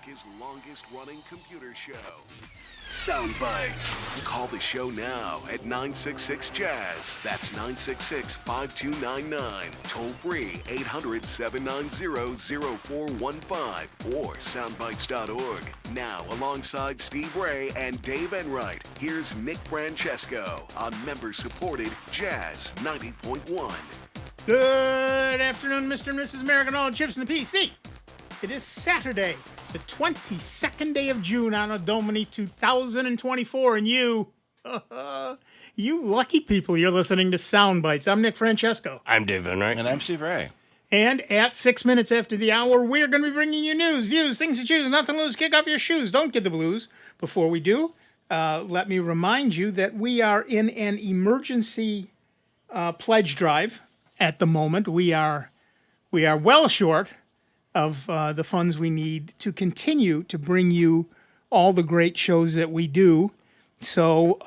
America's longest-running computer show. Sound Bytes. Call the show now at 966-JAZZ. That's 966-5299. Toll free 800-790-0415 or soundbytes.org. Now, alongside Steve Ray and Dave Enright, here's Nick Francesco on member-supported Jazz 90.1. Good afternoon, Mr. and Mrs. American, all chips in the PC. It is Saturday, the 22nd day of June, Anno Domini 2024, and you lucky people, you're listening to Sound Bytes. I'm Nick Francesco. I'm Dave Enright. And I'm Steve Ray. And at 6 minutes after the hour, we're going to be bringing you news, views, things to choose, nothing to lose. Kick off your shoes. Don't get the blues. Before we do, let me remind you that we are in an emergency pledge drive at the moment. We are well short of the funds we need to continue to bring you all the great shows that we do. So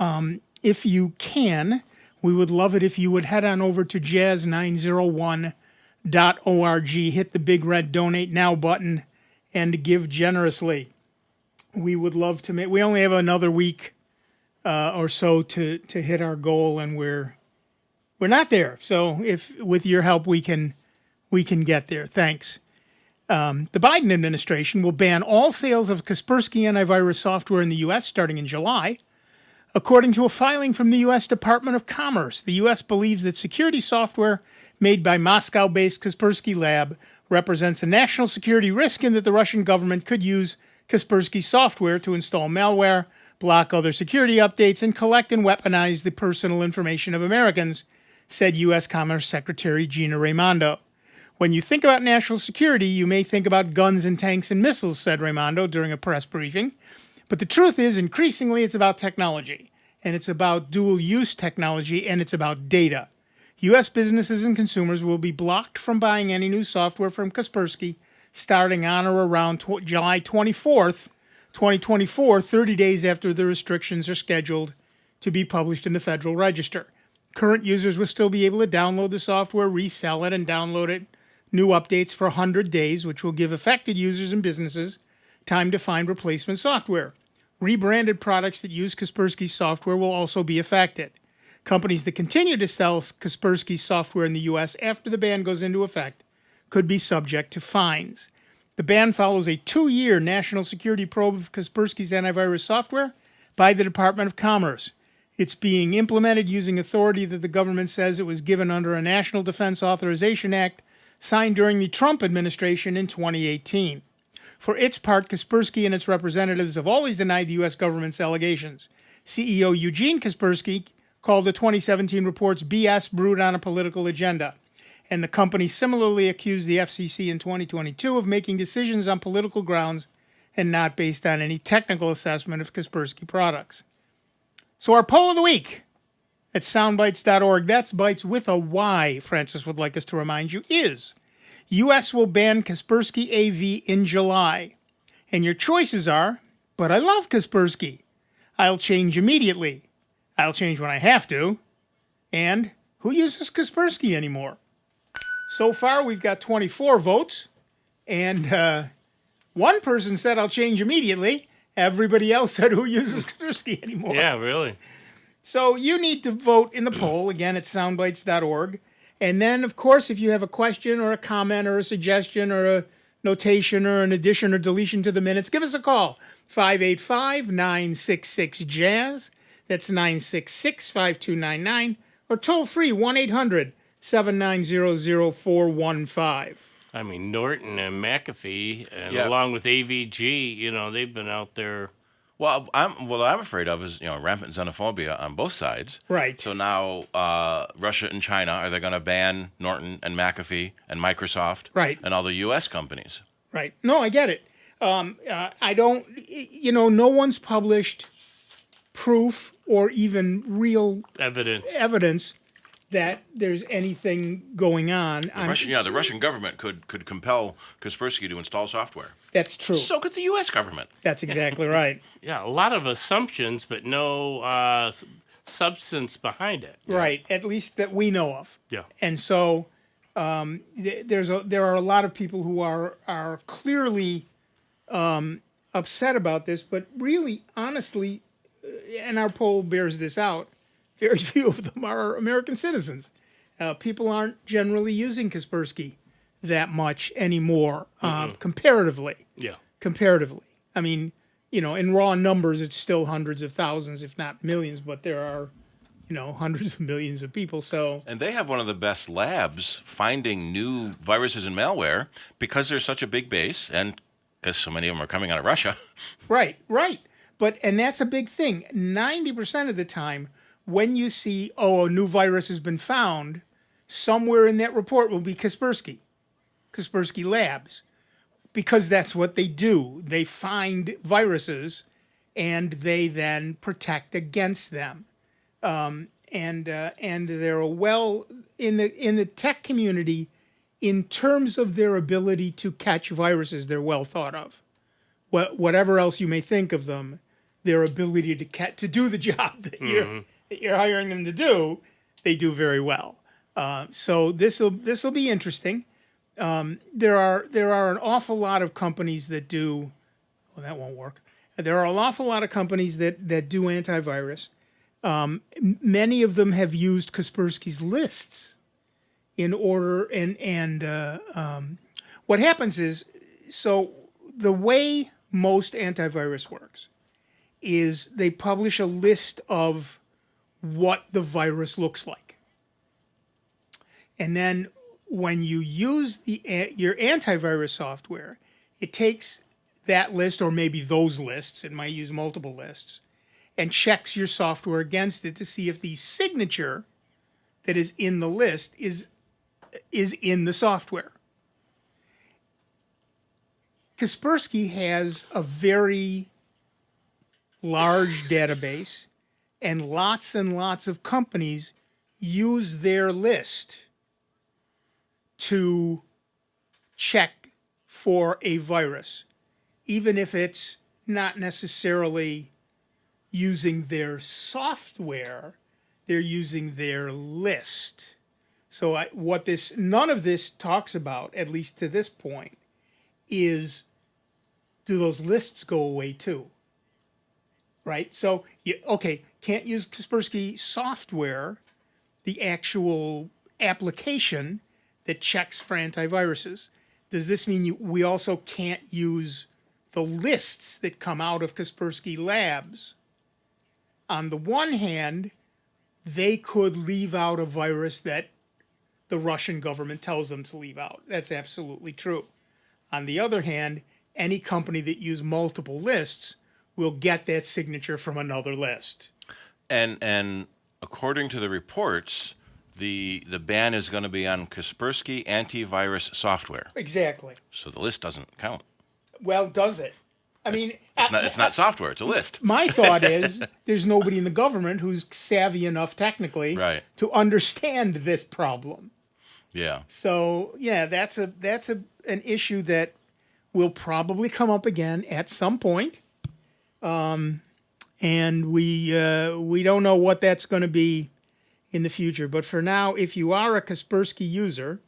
if you can, we would love it if you would head on over to jazz901.org, hit the big red Donate Now button, and give generously. We would love to we only have another week or so to hit our goal, and we're not there. So if with your help we can get there. Thanks. The Biden administration will ban all sales of Kaspersky antivirus software in the U.S. starting in July. According to a filing from the U.S. Department of Commerce, the U.S. believes that security software made by Moscow-based Kaspersky Lab represents a national security risk and that the Russian government could use Kaspersky software to install malware, block other security updates, and collect and weaponize the personal information of Americans, said U.S. Commerce Secretary Gina Raimondo. When you think about national security, you may think about guns and tanks and missiles, said Raimondo during a press briefing. But the truth is, increasingly, it's about technology, and it's about dual-use technology, and it's about data. U.S. businesses and consumers will be blocked from buying any new software from Kaspersky starting on or around July 24th, 2024, 30 days after the restrictions are scheduled to be published in the Federal Register. Current users will still be able to download the software, resell it, and download it. New updates for 100 days, which will give affected users and businesses time to find replacement software. Rebranded products that use Kaspersky software will also be affected. Companies that continue to sell Kaspersky software in the U.S. after the ban goes into effect could be subject to fines. The ban follows a 2-year national security probe of Kaspersky's antivirus software by the Department of Commerce. It's being implemented using authority that the government says it was given under a National Defense Authorization Act signed during the Trump administration in 2018. For its part, Kaspersky and its representatives have always denied the U.S. government's allegations. CEO Eugene Kaspersky called the 2017 reports BS brewed on a political agenda. And the company similarly accused the FCC in 2022 of making decisions on political grounds and not based on any technical assessment of Kaspersky products. So our poll of the week at soundbytes.org, that's Bytes with a Y, Francis would like us to remind you, is U.S. will ban Kaspersky AV in July. And your choices are, but I love Kaspersky. I'll change immediately. I'll change when I have to. And who uses Kaspersky anymore? So far, we've got 24 votes. And one person said, I'll change immediately. Everybody else said, who uses Kaspersky anymore? Yeah, really. So you need to vote in the poll, again, at soundbytes.org. And then, of course, if you have a question or a comment or a suggestion or a notation or an addition or deletion to the minutes, give us a call, 585-966-JAZZ. That's 966-5299. Or toll free, 1-800-790-0415. I mean, Norton and McAfee, and along with AVG, they've been out there. Well, what I'm afraid of is, rampant xenophobia on both sides. Right. So now Russia and China, are they going to ban Norton and McAfee and Microsoft? Right. And all the U.S. companies? Right. No, I get it. I don't, no one's published proof or even real evidence that there's anything going on. The Russian government could compel Kaspersky to install software. That's true. So could the U.S. government. That's exactly right. Yeah, a lot of assumptions, but no substance behind it. Right, at least that we know of. Yeah. And so there are a lot of people who are clearly upset about this, but really, honestly, and our poll bears this out, very few of them are American citizens. People aren't generally using Kaspersky that much anymore, comparatively. Yeah. Comparatively. I mean, in raw numbers, it's still hundreds of thousands, if not millions, but there are, hundreds of millions of people. So, And they have one of the best labs finding new viruses and malware because there's such a big base and because so many of them are coming out of Russia. right. And that's a big thing. 90% of the time, when you see, a new virus has been found, somewhere in that report will be Kaspersky Labs, because that's what they do. They find viruses and they then protect against them. And they're in the tech community, in terms of their ability to catch viruses, they're well thought of. Whatever else you may think of them, their ability to do the job that you're hiring them to do, they do very well. So this will be interesting. There are an awful lot of companies that do. Well, that won't work. There are an awful lot of companies that do antivirus. Many of them have used Kaspersky's lists in order, and what happens is, so the way most antivirus works is they publish a list of what the virus looks like. And then when you use your antivirus software, it takes that list, or maybe those lists, it might use multiple lists, and checks your software against it to see if the signature that is in the list is in the software. Kaspersky has a very large database, and lots of companies use their list to check for a virus, even if it's not necessarily using their software, they're using their list. So none of this talks about, at least to this point, is, do those lists go away too? Right? So, can't use Kaspersky software, the actual application that checks for antiviruses. Does this mean we also can't use the lists that come out of Kaspersky Labs? On the one hand, they could leave out a virus that the Russian government tells them to leave out. That's absolutely true. On the other hand, any company that uses multiple lists will get that signature from another list. And according to the reports, the ban is going to be on Kaspersky antivirus software. Exactly. So the list doesn't count. Well, does it? I mean, it's not software; it's a list. My thought is there's nobody in the government who's savvy enough technically to understand this problem. Yeah. So that's an issue that will probably come up again at some point. And we don't know what that's going to be in the future. But for now, if you are a Kaspersky user,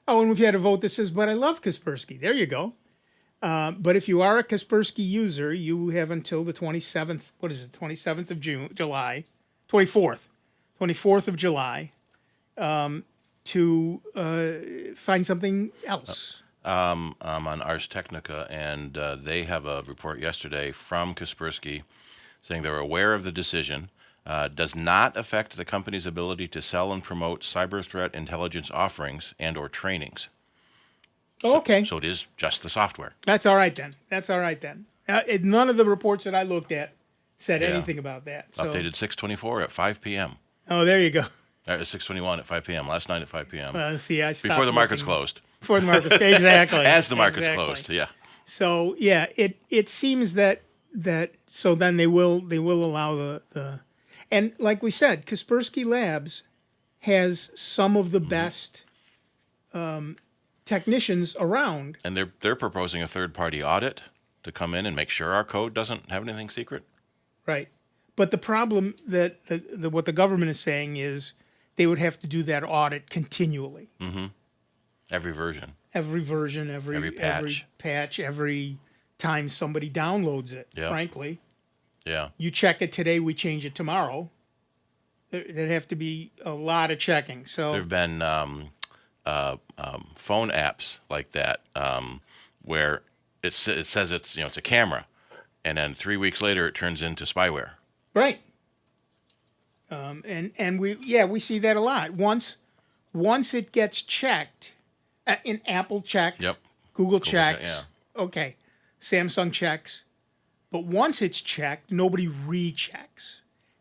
and we've had a vote that says, "But I love Kaspersky." There you go. But if you are a Kaspersky user, you have until the 27th. What is it? 27th of July, 24th of July, to find something else. I'm on Ars Technica, and they have a report yesterday from Kaspersky saying they're aware of the decision. Does not affect the company's ability to sell and promote cyber threat intelligence offerings and or trainings. Okay. So it is just the software. That's all right then. None of the reports that I looked at said anything about that. So. Updated 6/24 at 5 p.m. Oh, there you go. 6/21 at 5 p.m. Last night at 5 p.m. I stopped before the market's closed. Before the market, exactly. As the market's closed, yeah. So it seems that so then they will allow the and like we said, Kaspersky Labs has some of the best technicians around. And they're proposing a third-party audit to come in and make sure our code doesn't have anything secret. Right. But the problem that what the government is saying is they would have to do that audit continually. Mm-hmm. Every version, every patch, every time somebody downloads it, Yeah. frankly. Yeah. You check it today, we change it tomorrow. There'd have to be a lot of checking. So There have been phone apps like that where it says it's a camera, and then 3 weeks later it turns into spyware. right. And we see that a lot. Once it gets checked, in Apple checks, Yep. Google check, checks, okay, Samsung checks, but once it's checked, nobody rechecks,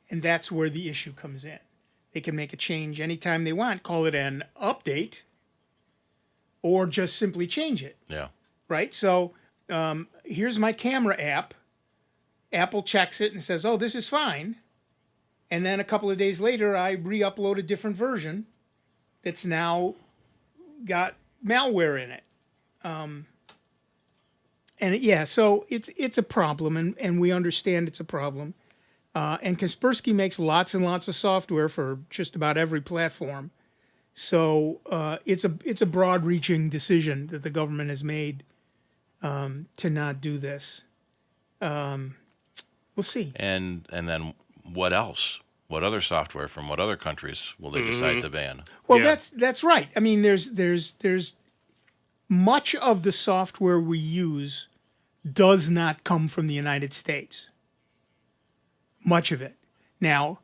and that's where the issue comes in. They can make a change anytime they want, call it an update, or just simply change it. Yeah. Right? So here's my camera app. Apple checks it and says, oh, this is fine. And then a couple of days later, I re-upload a different version that's now got malware in it. So it's a problem, and we understand it's a problem. And Kaspersky makes lots and lots of software for just about every platform. So it's a broad-reaching decision that the government has made to not do this. We'll see. And then what else? What other software from what other countries will they decide to ban? Well, Yeah. that's right. I mean, there's much of the software we use does not come from the United States. Much of it. Now,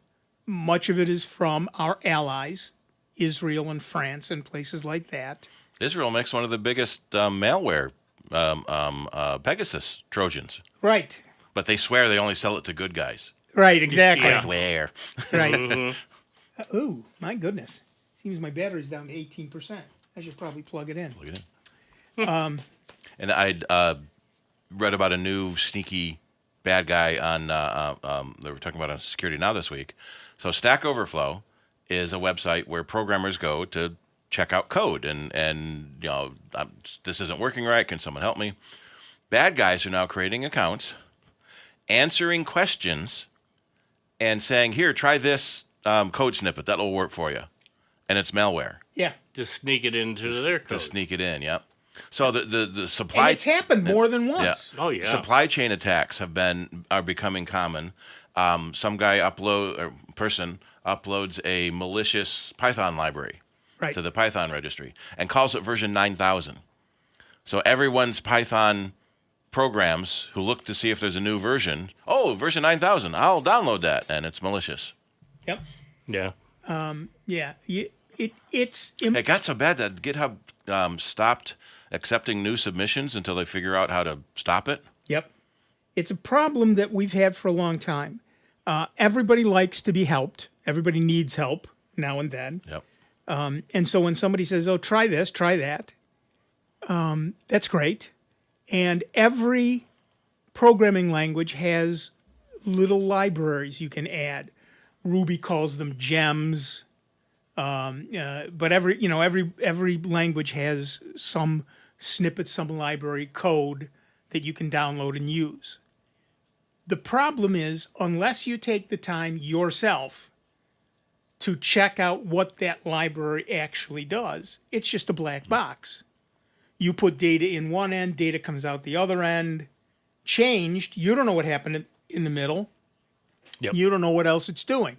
much of it is from our allies, Israel and France and places like that. Israel makes one of the biggest malware, Pegasus Trojans, Right. but they swear they only sell it to good guys. Right, exactly. Yeah. Swear. Right. Ooh, my goodness. Seems my battery's down to 18%. I should probably plug it in. Look at it. And I read about a new sneaky bad guy on. They were talking about on Security Now this week. So Stack Overflow is a website where programmers go to check out code and this isn't working right. Can someone help me? Bad guys are now creating accounts, answering questions, and saying, "Here, try this code snippet. That'll work for you," and it's malware. Yeah. To sneak it into their To code. sneak it in. Yep. So the supply. And it's happened more than once. Oh, yeah. Supply chain attacks are becoming common. Some guy person uploads a malicious Python library Right. to the Python registry and calls it version 9000. So everyone's Python programs who look to see if there's a new version, version 9000, I'll download that, and it's malicious. Yep. Yeah. Yeah. It got so bad that GitHub stopped accepting new submissions until they figure out how to stop it. Yep. It's a problem that we've had for a long time. Everybody likes to be helped. Everybody needs help now and then. Yep. And so when somebody says, oh, try this, try that, that's great. And every programming language has little libraries you can add. Ruby calls them gems. But every language has some snippet, some library code that you can download and use. The problem is, unless you take the time yourself to check out what that library actually does, it's just a black box. You put data in one end, data comes out the other end, changed. You don't know what happened in the middle. Yep. You don't know what else it's doing.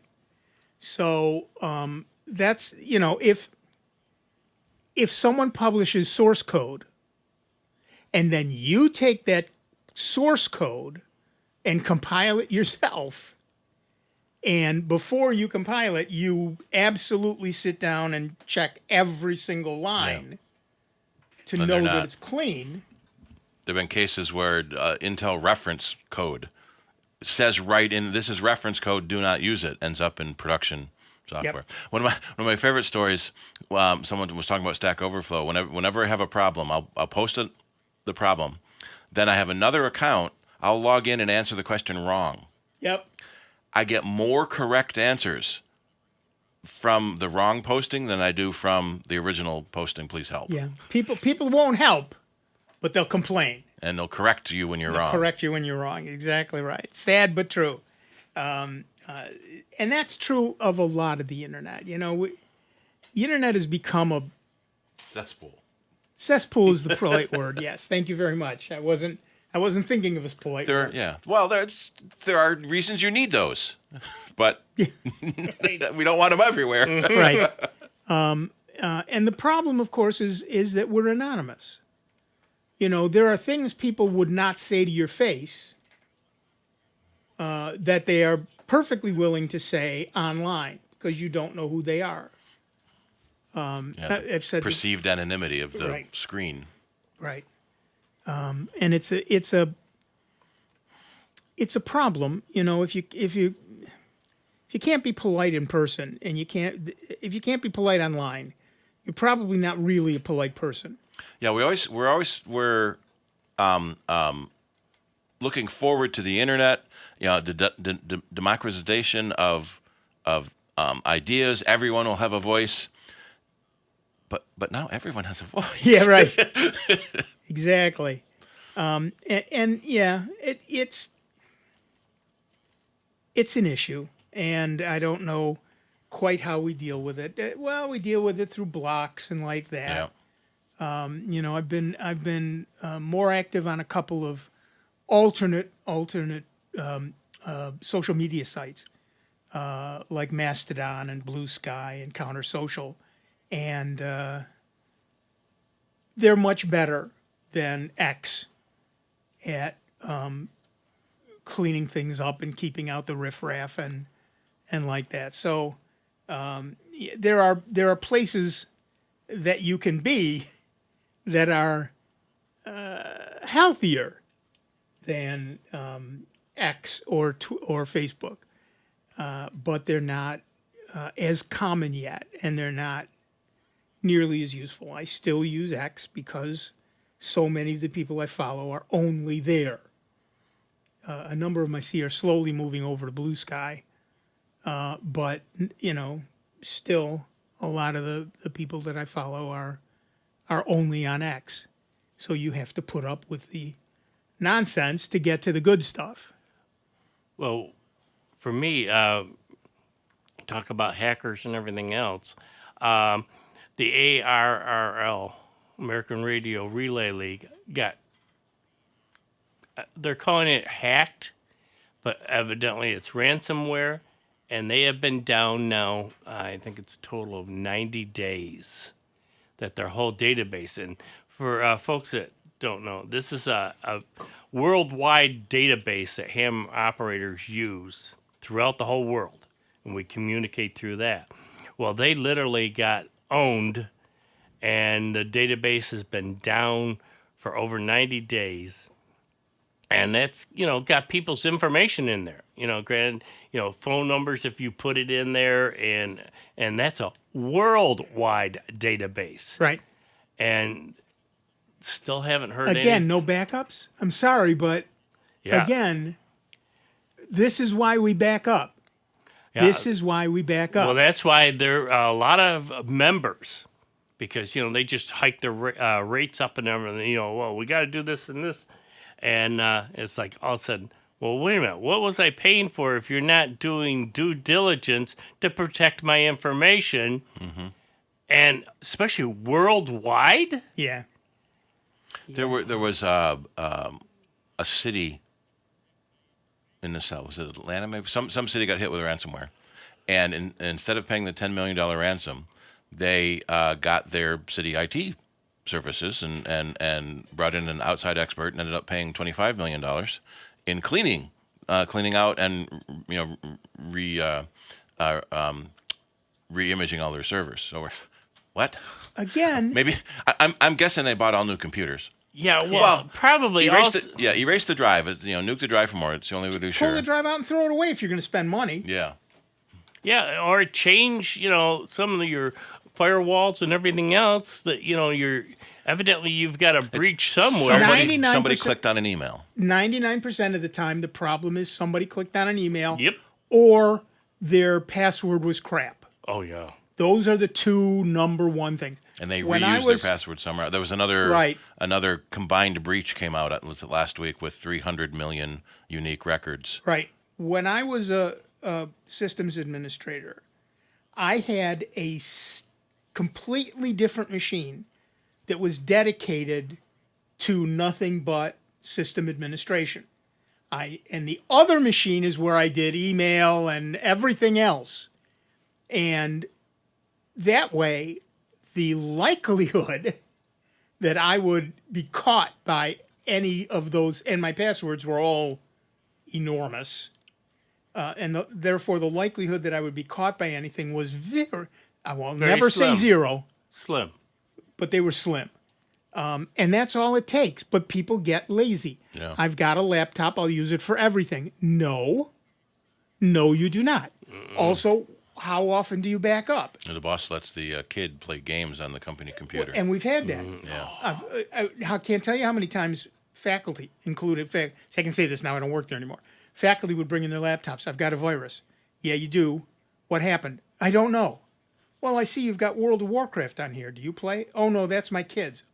So that's, if someone publishes source code and then you take that source code and compile it yourself, and before you compile it, you absolutely sit down and check every single line to And know they're that not. it's clean. There have been cases where Intel reference code says right in, this is reference code, do not use it, ends up in production software. Yep. One of my favorite stories, someone was talking about Stack Overflow. Whenever I have a problem, I'll post the problem. Then I have another account. I'll log in and answer the question wrong. Yep. I get more correct answers from the wrong posting than I do from the original posting, please help. Yeah. People won't help, but they'll complain. And they'll correct you when you're wrong. Correct you when you're wrong. Exactly right. Sad but true. And that's true of a lot of the internet. The internet has become a Cesspool. cesspool is the polite word. Yes. Thank you very much. I wasn't I wasn't thinking of as polite. word. Yeah. Well, there are reasons you need those, but we don't want them everywhere. Right. And the problem, of course, is that we're anonymous. There are things people would not say to your face that they are perfectly willing to say online because you don't know who they are. I've said perceived anonymity of the Right. screen. Right. And it's a problem, if you can't be polite in person and if you can't be polite online, you're probably not really a polite person. Yeah, we're looking forward to the internet. The democratization of ideas. Everyone will have a voice. But now everyone has a voice. Yeah, right. Exactly. And yeah, it's an issue, and I don't know quite how we deal with it. Well, we deal with it through blocks and like that. Yeah. I've been more active on a couple of alternate social media sites, like Mastodon and Blue Sky and Counter Social, and they're much better than X at cleaning things up and keeping out the riffraff and like that. So there are places that you can be that are healthier than X or Facebook, but they're not as common yet, and they're not nearly as useful. I still use X because so many of the people I follow are only there. A number of them I see are slowly moving over to Blue Sky, but still a lot of the people that I follow are only on X. So you have to put up with the nonsense to get to the good stuff. Well, for me, talk about hackers and everything else. The ARRL, American Radio Relay League, they're calling it hacked, but evidently it's ransomware, and they have been down now, I think it's a total of 90 days, that their whole database, and for folks that don't know, this is a worldwide database that ham operators use throughout the whole world, and we communicate through that. Well, they literally got owned, and the database has been down for over 90 days. And that's, got people's information in there. Phone numbers if you put it in there, and that's a worldwide database. Right. And still haven't heard Again, no backups? I'm sorry, but again, this is why we back up. Yeah. This is why we back up. Well, that's why there are a lot of members, because, they just hike the rates up and everything. Well, we got to do this and this. And it's like all of a sudden, well, wait a minute. What was I paying for if you're not doing due diligence to protect my information? Mm-hmm. And especially worldwide? Yeah. There was a city in the South. Was it Atlanta? Maybe some city got hit with ransomware, and instead of paying the $10 million ransom, they got their city IT services and brought in an outside expert and ended up paying $25 million in cleaning out and re-imaging all their servers. So what? Again, maybe I'm guessing they bought all new computers. Yeah, well probably erase the drive. Nuke the drive for more. It's the only way to do sure. Pull the drive out and throw it away if you're going to spend money. Yeah. Yeah, or change some of your firewalls and everything else that you're evidently you've got a breach somewhere. Somebody clicked on an email. 99% of the time, the problem is somebody clicked on an email. Yep. Or their password was crap. Oh yeah. Those are the two number one things. And they reused their password somewhere. There was another combined breach came out. Was it last week with 300 million unique records? Right. When I was a systems administrator, I had a completely different machine that was dedicated to nothing but system administration. And the other machine is where I did email and everything else. And that way, the likelihood that I would be caught by any of those, and my passwords were all enormous, therefore the likelihood that I would be caught by anything was I will never say zero. Slim. But they were slim. And that's all it takes. But people get lazy. Yeah. I've got a laptop. I'll use it for everything. No, you do not. Also, how often do you back up? And the boss lets the kid play games on the company computer. And we've had that. Yeah. I can't tell you how many times faculty, included, so I can say this now, I don't work there anymore. Faculty would bring in their laptops. I've got a virus. Yeah, you do. What happened? I don't know. Well, I see you've got World of Warcraft on here. Do you play? Oh, no, that's my kids.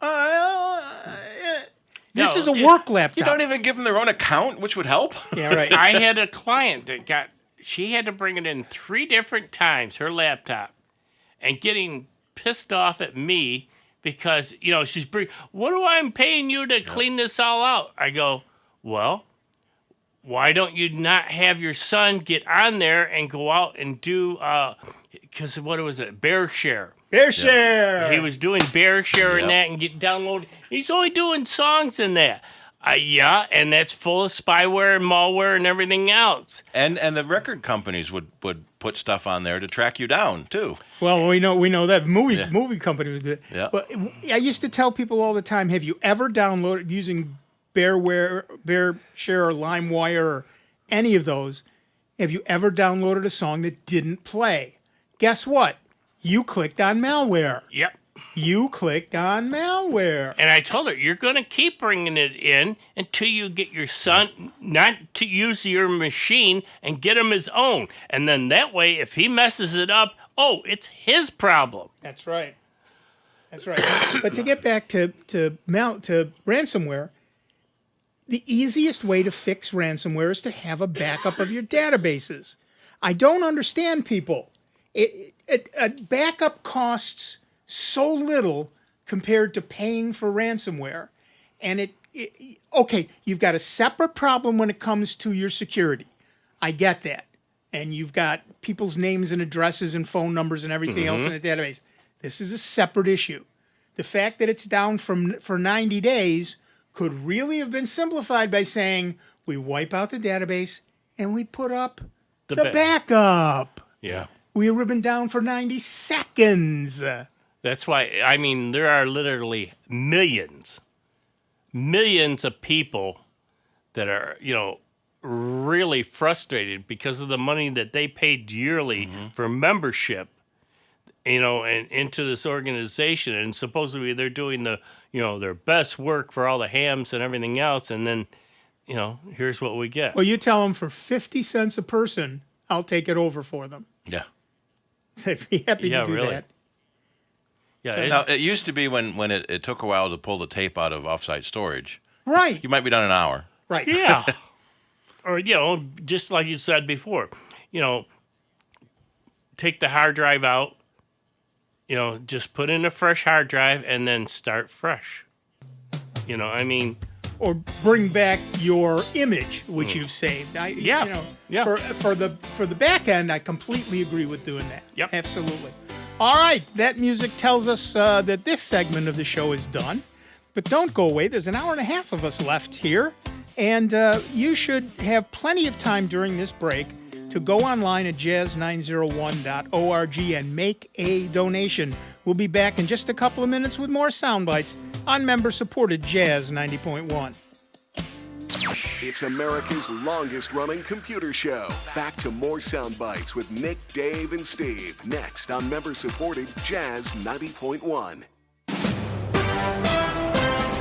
This is a work laptop. You don't even give them their own account, which would help. Yeah, right. I had a client that she had to bring it in 3 different times, her laptop, and getting pissed off at me because, what do I paying you to clean this all out? I go, well, why don't you not have your son get on there and go out and do, because what was it, Bear Share. Bear Share. He was doing Bear Share and that and get downloaded. He's only doing songs in that. Yeah, and that's full of spyware and malware and everything else. And the record companies would put stuff on there to track you down too. Well, we know that movie companies did. Yeah. But I used to tell people all the time, have you ever downloaded using Bear Share or LimeWire or any of those? Have you ever downloaded a song that didn't play? Guess what? You clicked on malware. Yep. You clicked on malware. And I told her, you're going to keep bringing it in until you get your son not to use your machine and get him his own. And then that way, if he messes it up, it's his problem. That's right. But to get back to ransomware, the easiest way to fix ransomware is to have a backup of your databases. I don't understand people. A backup costs so little compared to paying for ransomware. And you've got a separate problem when it comes to your security. I get that. And you've got people's names and addresses and phone numbers and everything else in the database. This is a separate issue. The fact that it's down for 90 days could really have been simplified by saying, we wipe out the database and we put up the backup. Yeah. We would have been down for 90 seconds. That's why, there are literally millions of people that are, really frustrated because of the money that they paid yearly for membership, and into this organization. And supposedly they're doing their best work for all the hams and everything else. And then, here's what we get. Well, you tell them for 50 cents a person, I'll take it over for them. Yeah. They'd be happy to do really. that. Yeah. Now, it used to be when it took a while to pull the tape out of offsite storage. Right. You might be done in an hour. Right. Yeah. Or, just like you said before, take the hard drive out, just put in a fresh hard drive and then start fresh. Or bring back your image, which you've saved. For the back end, I completely agree with doing that. Yep. Absolutely. All right. That music tells us that this segment of the show is done. But don't go away. There's an hour and a half of us left here. And you should have plenty of time during this break to go online at jazz901.org and make a donation. We'll be back in just a couple of minutes with more sound bites on member-supported Jazz 90.1. It's America's longest-running computer show. Back to more sound bites with Nick, Dave, and Steve. Next on member-supported Jazz 90.1.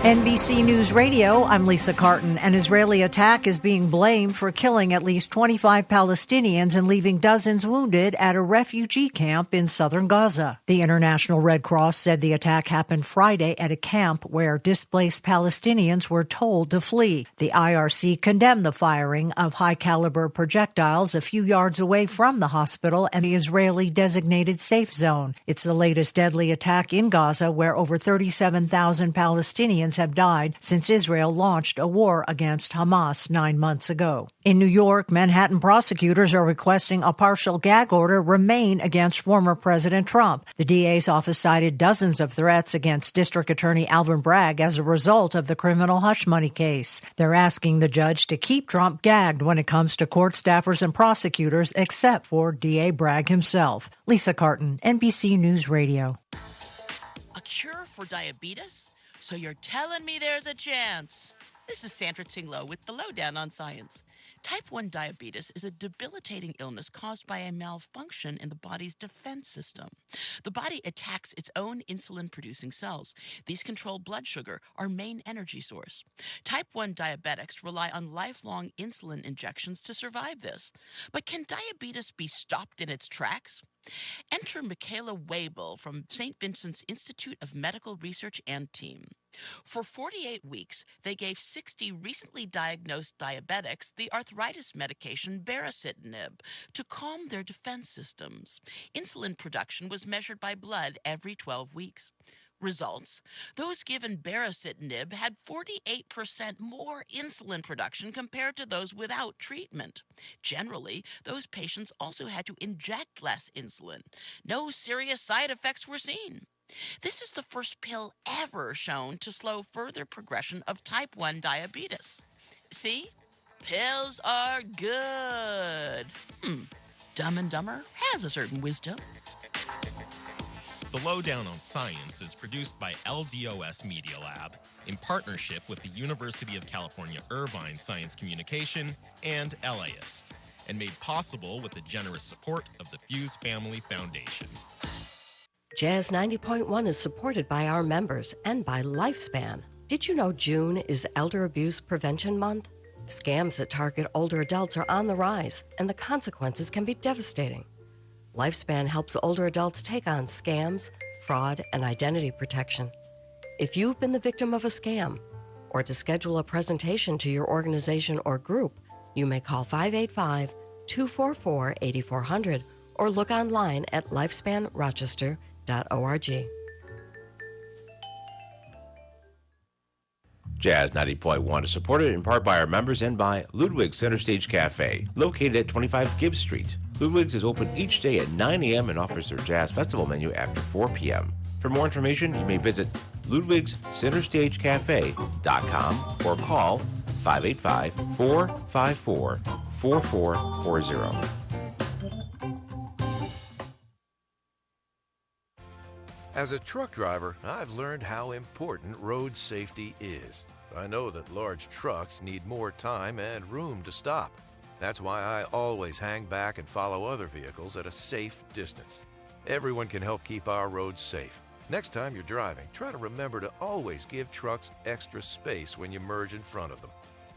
NBC News Radio, I'm Lisa Carton. An Israeli attack is being blamed for killing at least 25 Palestinians and leaving dozens wounded at a refugee camp in southern Gaza. The International Red Cross said the attack happened Friday at a camp where displaced Palestinians were told to flee. The IRC condemned the firing of high-caliber projectiles a few yards away from the hospital and the Israeli designated safe zone. It's the latest deadly attack in Gaza where over 37,000 Palestinians Palestinians have died since Israel launched a war against Hamas 9 months ago. In New York, Manhattan prosecutors are requesting a partial gag order remain against former President Trump. The DA's office cited dozens of threats against District Attorney Alvin Bragg as a result of the criminal hush money case. They're asking the judge to keep Trump gagged when it comes to court staffers and prosecutors, except for DA Bragg himself. Lisa Carton, NBC News Radio. A cure for diabetes? So you're telling me there's a chance? This is Sandra Tinglow with the Lowdown on Science. Type 1 diabetes is a debilitating illness caused by a malfunction in the body's defense system. The body attacks its own insulin-producing cells. These control blood sugar, our main energy source. Type 1 diabetics rely on lifelong insulin injections to survive this. But can diabetes be stopped in its tracks? Enter Michaela Wabel from St. Vincent's Institute of Medical Research and team. For 48 weeks, they gave 60 recently diagnosed diabetics the arthritis medication baricitinib to calm their defense systems. Insulin production was measured by blood every 12 weeks. Results: those given baricitinib had 48% more insulin production compared to those without treatment. Generally, those patients also had to inject less insulin. No serious side effects were seen. This is the first pill ever shown to slow further progression of type 1 diabetes. See? Pills are good. Dumb and Dumber has a certain wisdom. The Lowdown on Science is produced by LDOS Media Lab in partnership with the University of California Irvine Science Communication and LAist, and made possible with the generous support of the Fuse Family Foundation. Jazz 90.1 is supported by our members and by Lifespan. Did you know June is Elder Abuse Prevention Month? Scams that target older adults are on the rise, and the consequences can be devastating. Lifespan helps older adults take on scams, fraud, and identity protection. If you've been the victim of a scam, or to schedule a presentation to your organization or group, you may call 585-244-8400 or look online at lifespanrochester.org. Jazz 90.1 is supported in part by our members and by Ludwig's Center Stage Cafe, located at 25 Gibbs Street. Ludwig's is open each day at 9 a.m. and offers their jazz festival menu after 4 p.m. For more information, you may visit ludwigscenterstagecafe.com or call 585-454-4440. As a truck driver, I've learned how important road safety is. I know that large trucks need more time and room to stop. That's why I always hang back and follow other vehicles at a safe distance. Everyone can help keep our roads safe. Next time you're driving, try to remember to always give trucks extra space when you merge in front of them.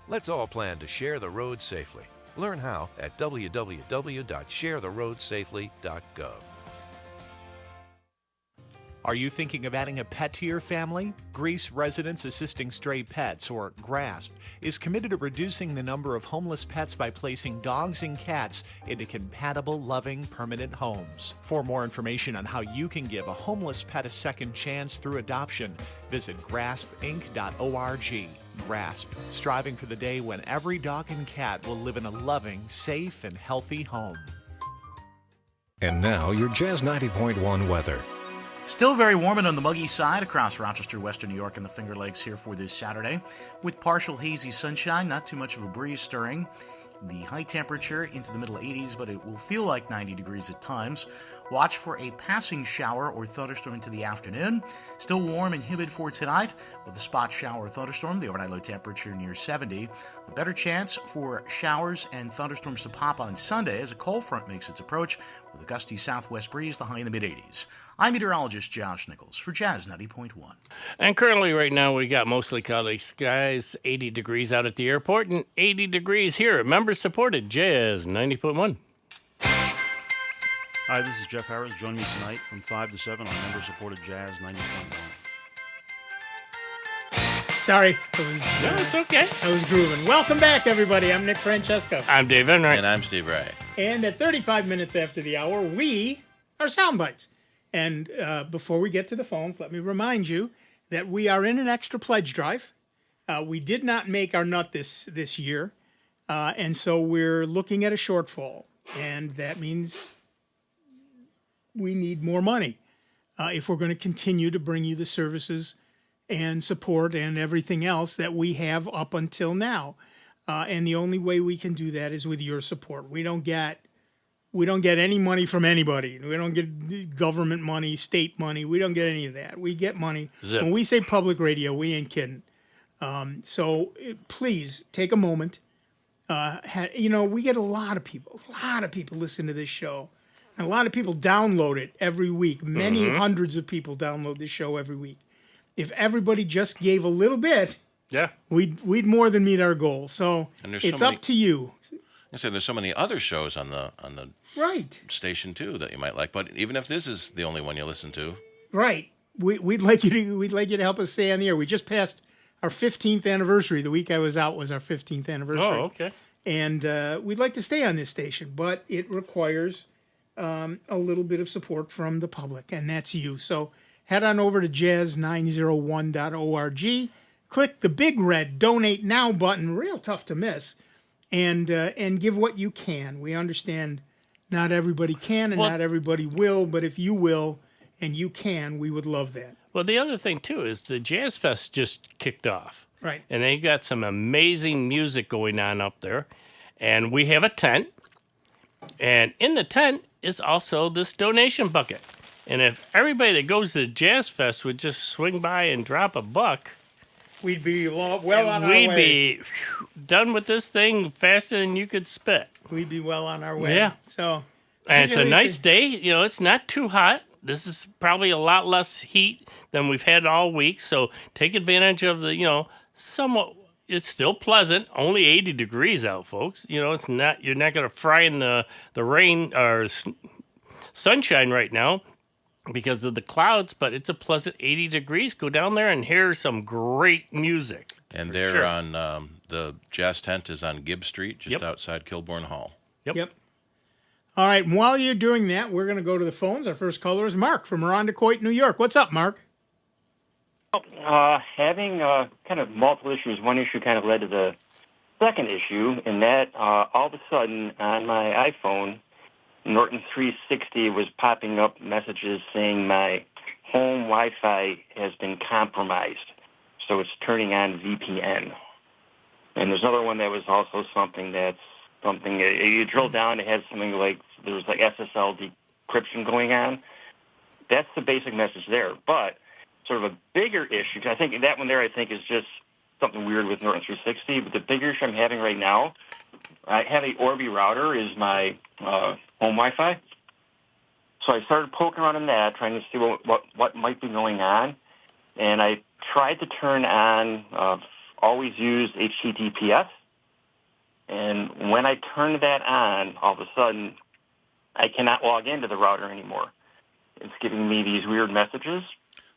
Let's all plan to share the road safely. Learn how at www.sharetheroadsafely.gov. Are you thinking of adding a pet to your family? Greece Residents Assisting Stray Pets, or GRASP, is committed to reducing the number of homeless pets by placing dogs and cats into compatible, loving, permanent homes. For more information on how you can give a homeless pet a second chance through adoption, visit graspinc.org. GRASP, striving for the day when every dog and cat will live in a loving, safe, and healthy home. And now, your Jazz 90.1 weather. Still very warm and on the muggy side across Rochester, Western New York, and the Finger Lakes here for this Saturday, with partial hazy sunshine, not too much of a breeze stirring. The high temperature into the middle 80s, but it will feel like 90 degrees at times. Watch for a passing shower or thunderstorm into the afternoon. Still warm and humid for tonight with a spot shower or thunderstorm. The overnight low temperature near 70. A better chance for showers and thunderstorms to pop on Sunday as a cold front makes its approach with a gusty southwest breeze, the high in the mid-80s. I'm meteorologist Josh Nichols for Jazz 90.1. And currently right now we got mostly cloudy skies, 80 degrees out at the airport and 80 degrees here. Members supported Jazz 90.1. Hi, this is Jeff Harris. Join me tonight from 5 to 7 on member-supported Jazz 90.1. Sorry. No, it's okay. I was grooving. Welcome back, everybody. I'm Nick Francesco. I'm Dave Enright. And I'm Steve Ray. And at 35 minutes after the hour, we are Sound Bytes. And before we get to the phones, let me remind you that we are in an extra pledge drive. We did not make our nut this year, and so we're looking at a shortfall, and that means we need more money if we're going to continue to bring you the services and support and everything else that we have up until now. And the only way we can do that is with your support. We don't get any money from anybody. We don't get government money, state money. We don't get any of that. We get money. Zip. When we say public radio, we ain't kidding. So please take a moment. We get a lot of people listen to this show. And a lot of people download it every week. Many hundreds of people download this show every week. If everybody just gave a little bit, we'd more than meet our goal. So it's up to you. I say there's so many other shows on the right station too that you might like. But even if this is the only one you listen to, right, we'd like you to help us stay on the air. We just passed our 15th anniversary. The week I was out was our 15th anniversary. Oh, okay. And we'd like to stay on this station, but it requires a little bit of support from the public, and that's you. So head on over to jazz901.org, click the big red Donate Now button, real tough to miss, and give what you can. We understand not everybody can and not everybody will, but if you will and you can, we would love that. Well, the other thing, too, is the Jazz Fest just kicked off. Right. And they got some amazing music going on up there. And we have a tent. And in the tent is also this donation bucket. And if everybody that goes to the Jazz Fest would just swing by and drop a buck, we'd be well on our way. We'd be done with this thing faster than you could spit. We'd be well on our way. Yeah. So, and it's a nice day. It's not too hot. This is probably a lot less heat than we've had all week. So take advantage of the, somewhat. It's still pleasant. Only 80 degrees out, folks. It's not. You're not going to fry in the rain or sunshine right now because of the clouds. But it's a pleasant 80 degrees. Go down there and hear some great music. And they're on the Jazz Tent is on Gibb Street, just outside Kilbourne Hall. Yep. All right. And while you're doing that, we're going to go to the phones. Our first caller is Mark from Irondequoit, New York. What's up, Mark? Having kind of multiple issues. One issue kind of led to the second issue, in that all of a sudden on my iPhone, Norton 360 was popping up messages saying my home Wi-Fi has been compromised. So it's turning on VPN. And there's another one that was also something you drill down, it has something like, there's like SSL decryption going on. That's the basic message there. But sort of a bigger issue, I think that one there is just something weird with Norton 360, but the bigger issue I'm having right now, I have a Orbi router is my home Wi-Fi. So I started poking around in that, trying to see what might be going on. And I tried to turn on, always use HTTPS. And when I turned that on, all of a sudden, I cannot log into the router anymore. It's giving me these weird messages.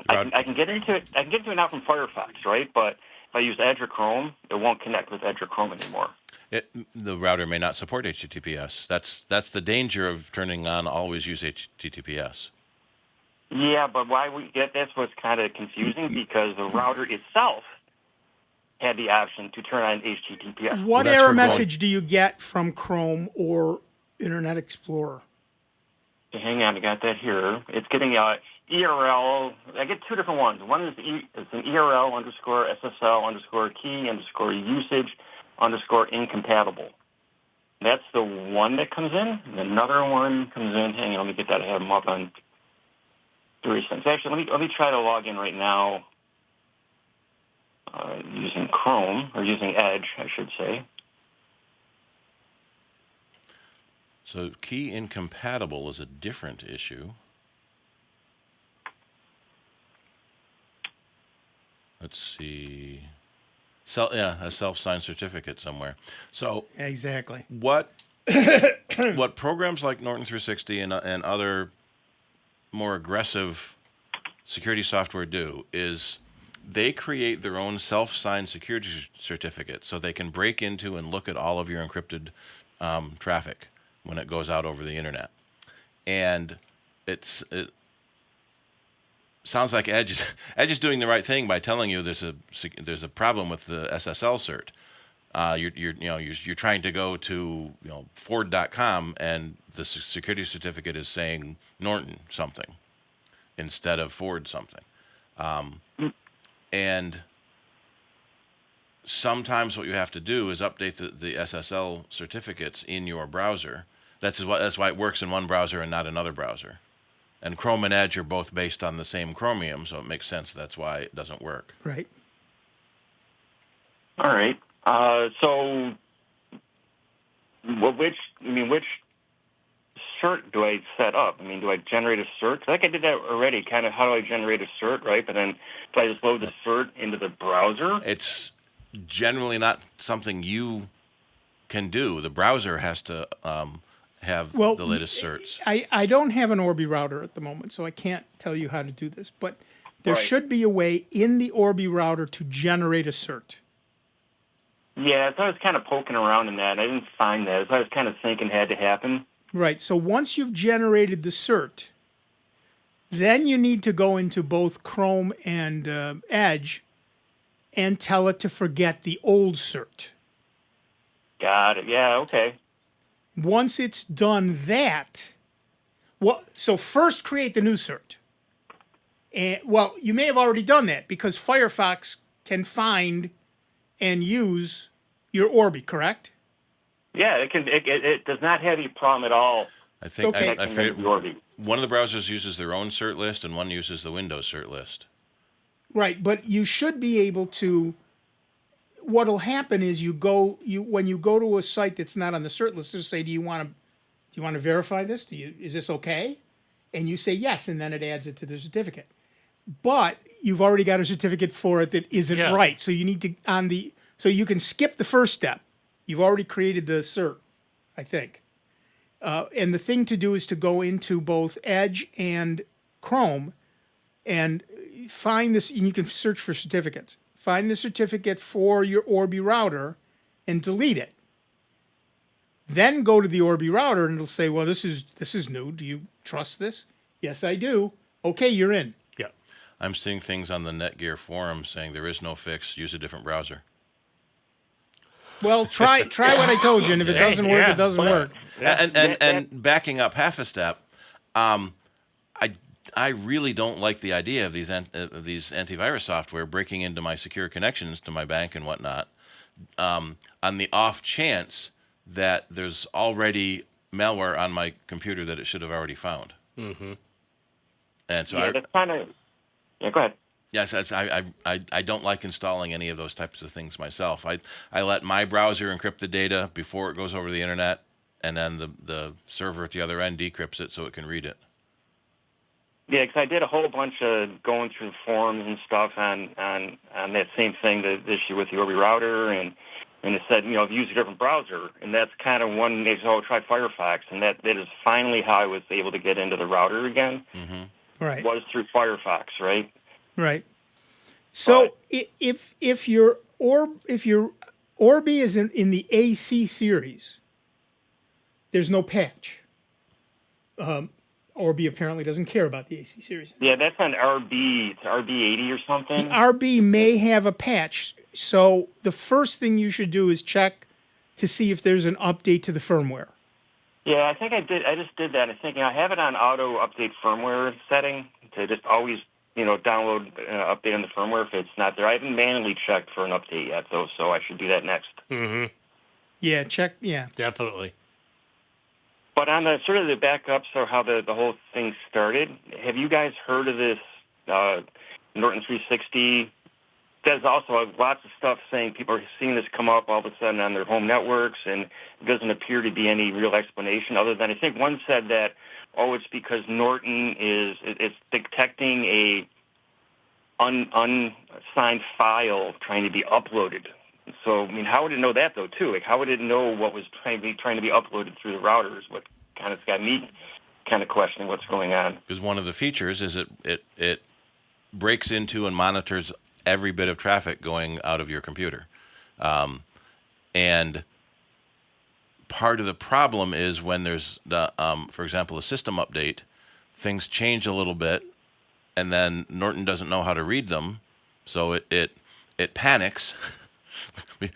I can get into it. I can get into it now from Firefox, right? But if I use Edge or Chrome, it won't connect with Edge or Chrome anymore. The router may not support HTTPS. That's the danger of turning on always use HTTPS. Yeah, but that's what's kind of confusing, because the router itself had the option to turn on HTTPS. What error message do you get from Chrome or Internet Explorer? Hang on, I got that here. It's getting ERL. I get two different ones. One is it's an ERL _ SSL _key _usage _incompatible. That's the one that comes in. And another one comes in. Hang on, let me get that. I have them up on 3 cents. Actually, let me try to log in right now using Chrome, or using Edge, I should say. So key incompatible is a different issue. Let's see. A self-signed certificate somewhere. So exactly what programs like Norton 360 and other more aggressive security software do is they create their own self-signed security certificate, so they can break into and look at all of your encrypted traffic when it goes out over the internet. And sounds like Edge is doing the right thing by telling you there's a problem with the SSL cert. You're trying to go to Ford.com and the security certificate is saying Norton something instead of Ford something, and sometimes what you have to do is update the SSL certificates in your browser. That's why it works in one browser and not another browser. And Chrome and Edge are both based on the same Chromium, so it makes sense that's why it doesn't work. Right. All right. So, which cert do I set up? I mean, do I generate a cert? I think I did that already. Kind of, how do I generate a cert, right? But then, do I just load the cert into the browser? It's generally not something you can do. The browser has to have the latest certs. I don't have an Orbi router at the moment, so I can't tell you how to do this. But there should be a way in the Orbi router to generate a cert. Yeah, so I was kind of poking around in that, and I didn't find that. So I was kind of thinking it had to happen. Right. So once you've generated the cert, then you need to go into both Chrome and Edge and tell it to forget the old cert. Got it. Yeah, okay. Once it's done that, so first create the new cert. And, you may have already done that because Firefox can find and use your Orbi, correct? Yeah, it can. It does not have any problem at all. I think I figured Orbi. One of the browsers uses their own cert list and one uses the Windows cert list. Right, but you should be able to. What'll happen is when you go to a site that's not on the cert list, just say, do you want to verify this? Is this okay? And you say yes, and then it adds it to the certificate. But you've already got a certificate for it that isn't right, so you need to so you can skip the first step. You've already created the cert, I think. And the thing to do is to go into both Edge and Chrome and find this. And you can search for certificates. Find the certificate for your Orbi router and delete it. Then go to the Orbi router and it'll say, well, this is new. Do you trust this? Yes, I do. Okay, you're in. Yeah. I'm seeing things on the Netgear forum saying there is no fix. Use a different browser. Well, try what I told you, and if it doesn't work, it doesn't work. And backing up half a step, I really don't like the idea of these antivirus software breaking into my secure connections to my bank and whatnot, on the off chance that there's already malware on my computer that it should have already found. Mm-hmm. And so that's kind of. Yeah, go ahead. Yes, I don't like installing any of those types of things myself. I let my browser encrypt the data before it goes over the internet, and then the server at the other end decrypts it so it can read it. Yeah, because I did a whole bunch of going through forums and stuff on that same thing, the issue with the Orbi router, and it said, use a different browser, and that's kind of one, they said, try Firefox, and that is finally how I was able to get into the router again. Mm-hmm. Right. Was through Firefox, right? Right. So if your Orbi is in the AC series, there's no patch. Orbi apparently doesn't care about the AC series. Yeah, that's on RB. It's RB80 or something. The RB may have a patch. So the first thing you should do is check to see if there's an update to the firmware. Yeah, I think I did. I just did that. I think I have it on auto update firmware setting to just always, download update on the firmware if it's not there. I haven't manually checked for an update yet, though, so I should do that next. Mm-hmm. Yeah, check. Yeah, definitely. But on the sort of the backups or how the whole thing started, have you guys heard of this Norton 360? There's also lots of stuff saying people are seeing this come up all of a sudden on their home networks, and it doesn't appear to be any real explanation other than I think one said that, it's because Norton it's detecting a unsigned file trying to be uploaded. So, I mean, how would it know that, though, too? Like, how would it know what was trying to be uploaded through the routers? What kind of got me kind of questioning what's going on. Because one of the features is it breaks into and monitors every bit of traffic going out of your computer. And part of the problem is when there's, for example, a system update, things change a little bit, and then Norton doesn't know how to read them, so it panics.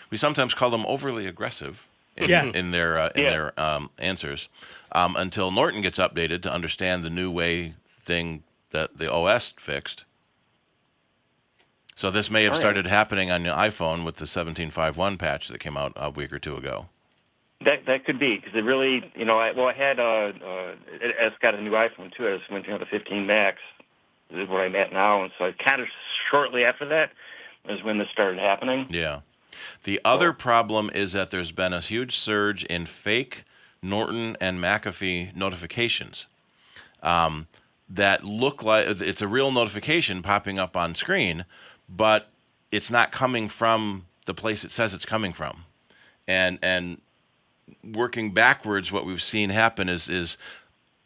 we sometimes call them overly aggressive in their answers, until Norton gets updated to understand the new thing that the OS fixed. So this may have started happening on your iPhone with the 17.5.1 patch that came out a week or two ago. That could be, because it really, I had it's got a new iPhone too. I just went to the 15 Max, is where I'm at now, and so kind of shortly after that is when this started happening. Yeah. The other problem is that there's been a huge surge in fake Norton and McAfee notifications that look like it's a real notification popping up on screen, but it's not coming from the place it says it's coming from. And working backwards, what we've seen happen is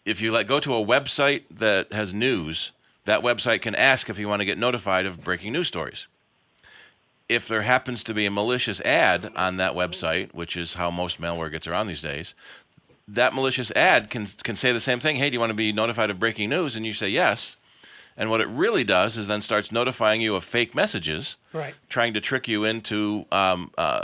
if you go to a website that has news, that website can ask if you want to get notified of breaking news stories. If there happens to be a malicious ad on that website, which is how most malware gets around these days, that malicious ad can say the same thing. Hey, do you want to be notified of breaking news? And you say yes. And what it really does is then starts notifying you of fake messages, trying to trick you into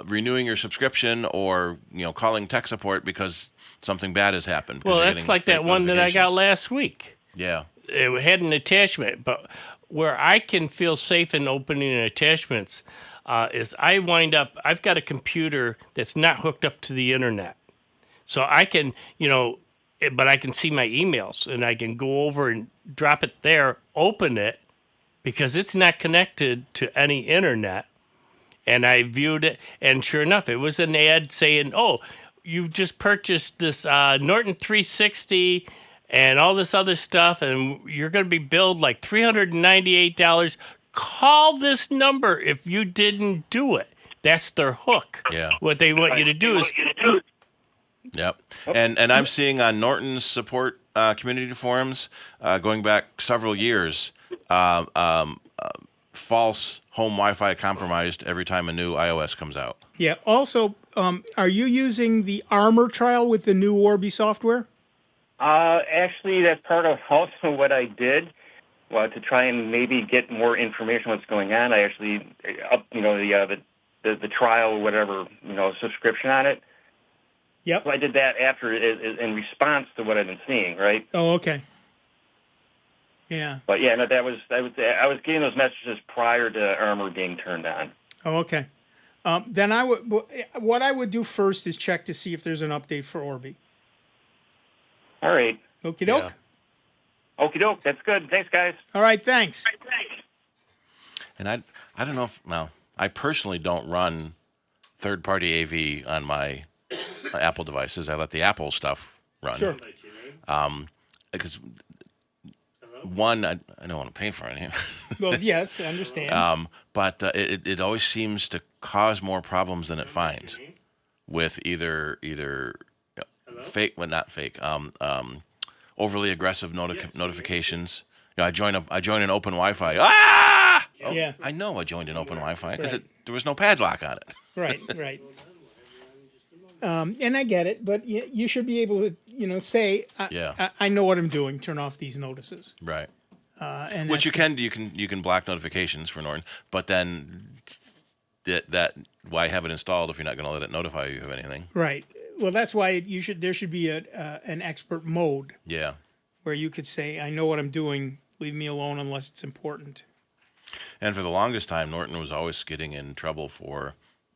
renewing your subscription or calling tech support because something bad has happened. Well, that's like that one that I got last week. Yeah. It had an attachment, but where I can feel safe in opening attachments is I've got a computer that's not hooked up to the internet. So I can, but I can see my emails and I can go over and drop it there, open it, because it's not connected to any internet. And I viewed it, and sure enough, it was an ad saying, oh, you've just purchased this Norton 360 and all this other stuff, and you're going to be billed like $398. Call this number if you didn't do it. That's their hook. Yeah. What they want you to do is... Yep. And I'm seeing on Norton's support community forums, going back several years, false home Wi-Fi compromised every time a new iOS comes out. Yeah. Also, are you using the Armor trial with the new Orbi software? Actually, that's part of also what I did. Well, to try and maybe get more information on what's going on, I actually up, the trial or whatever, subscription on it. Yep. So I did that after in response to what I've been seeing, right? Oh, okay. Yeah. But yeah, no, I was getting those messages prior to Armor being turned on. Oh, okay. Then what I would do first is check to see if there's an update for Orbi. All right. Okie doke. Yeah. Okie doke. That's good. Thanks, guys. All right. Thanks. And I don't know if I personally don't run third-party AV on my Apple devices. I let the Apple stuff run. Sure. Because one, I don't want to pay for it. Well, yes, I understand. But it always seems to cause more problems than it finds with either fake, well, not fake, overly aggressive notifications. I join an open Wi-Fi. Ah! Oh, yeah. I know I joined an open Wi-Fi because there was no padlock on it. Right. And I get it, but you should be able to, say, I know what I'm doing. Turn off these notices. Right. And which you can block notifications for Norton, but then that why have it installed if you're not going to let it notify you of anything? Right. Well, that's why there should be an expert mode. Yeah. Where you could say, I know what I'm doing. Leave me alone unless it's important. And for the longest time, Norton was always getting in trouble for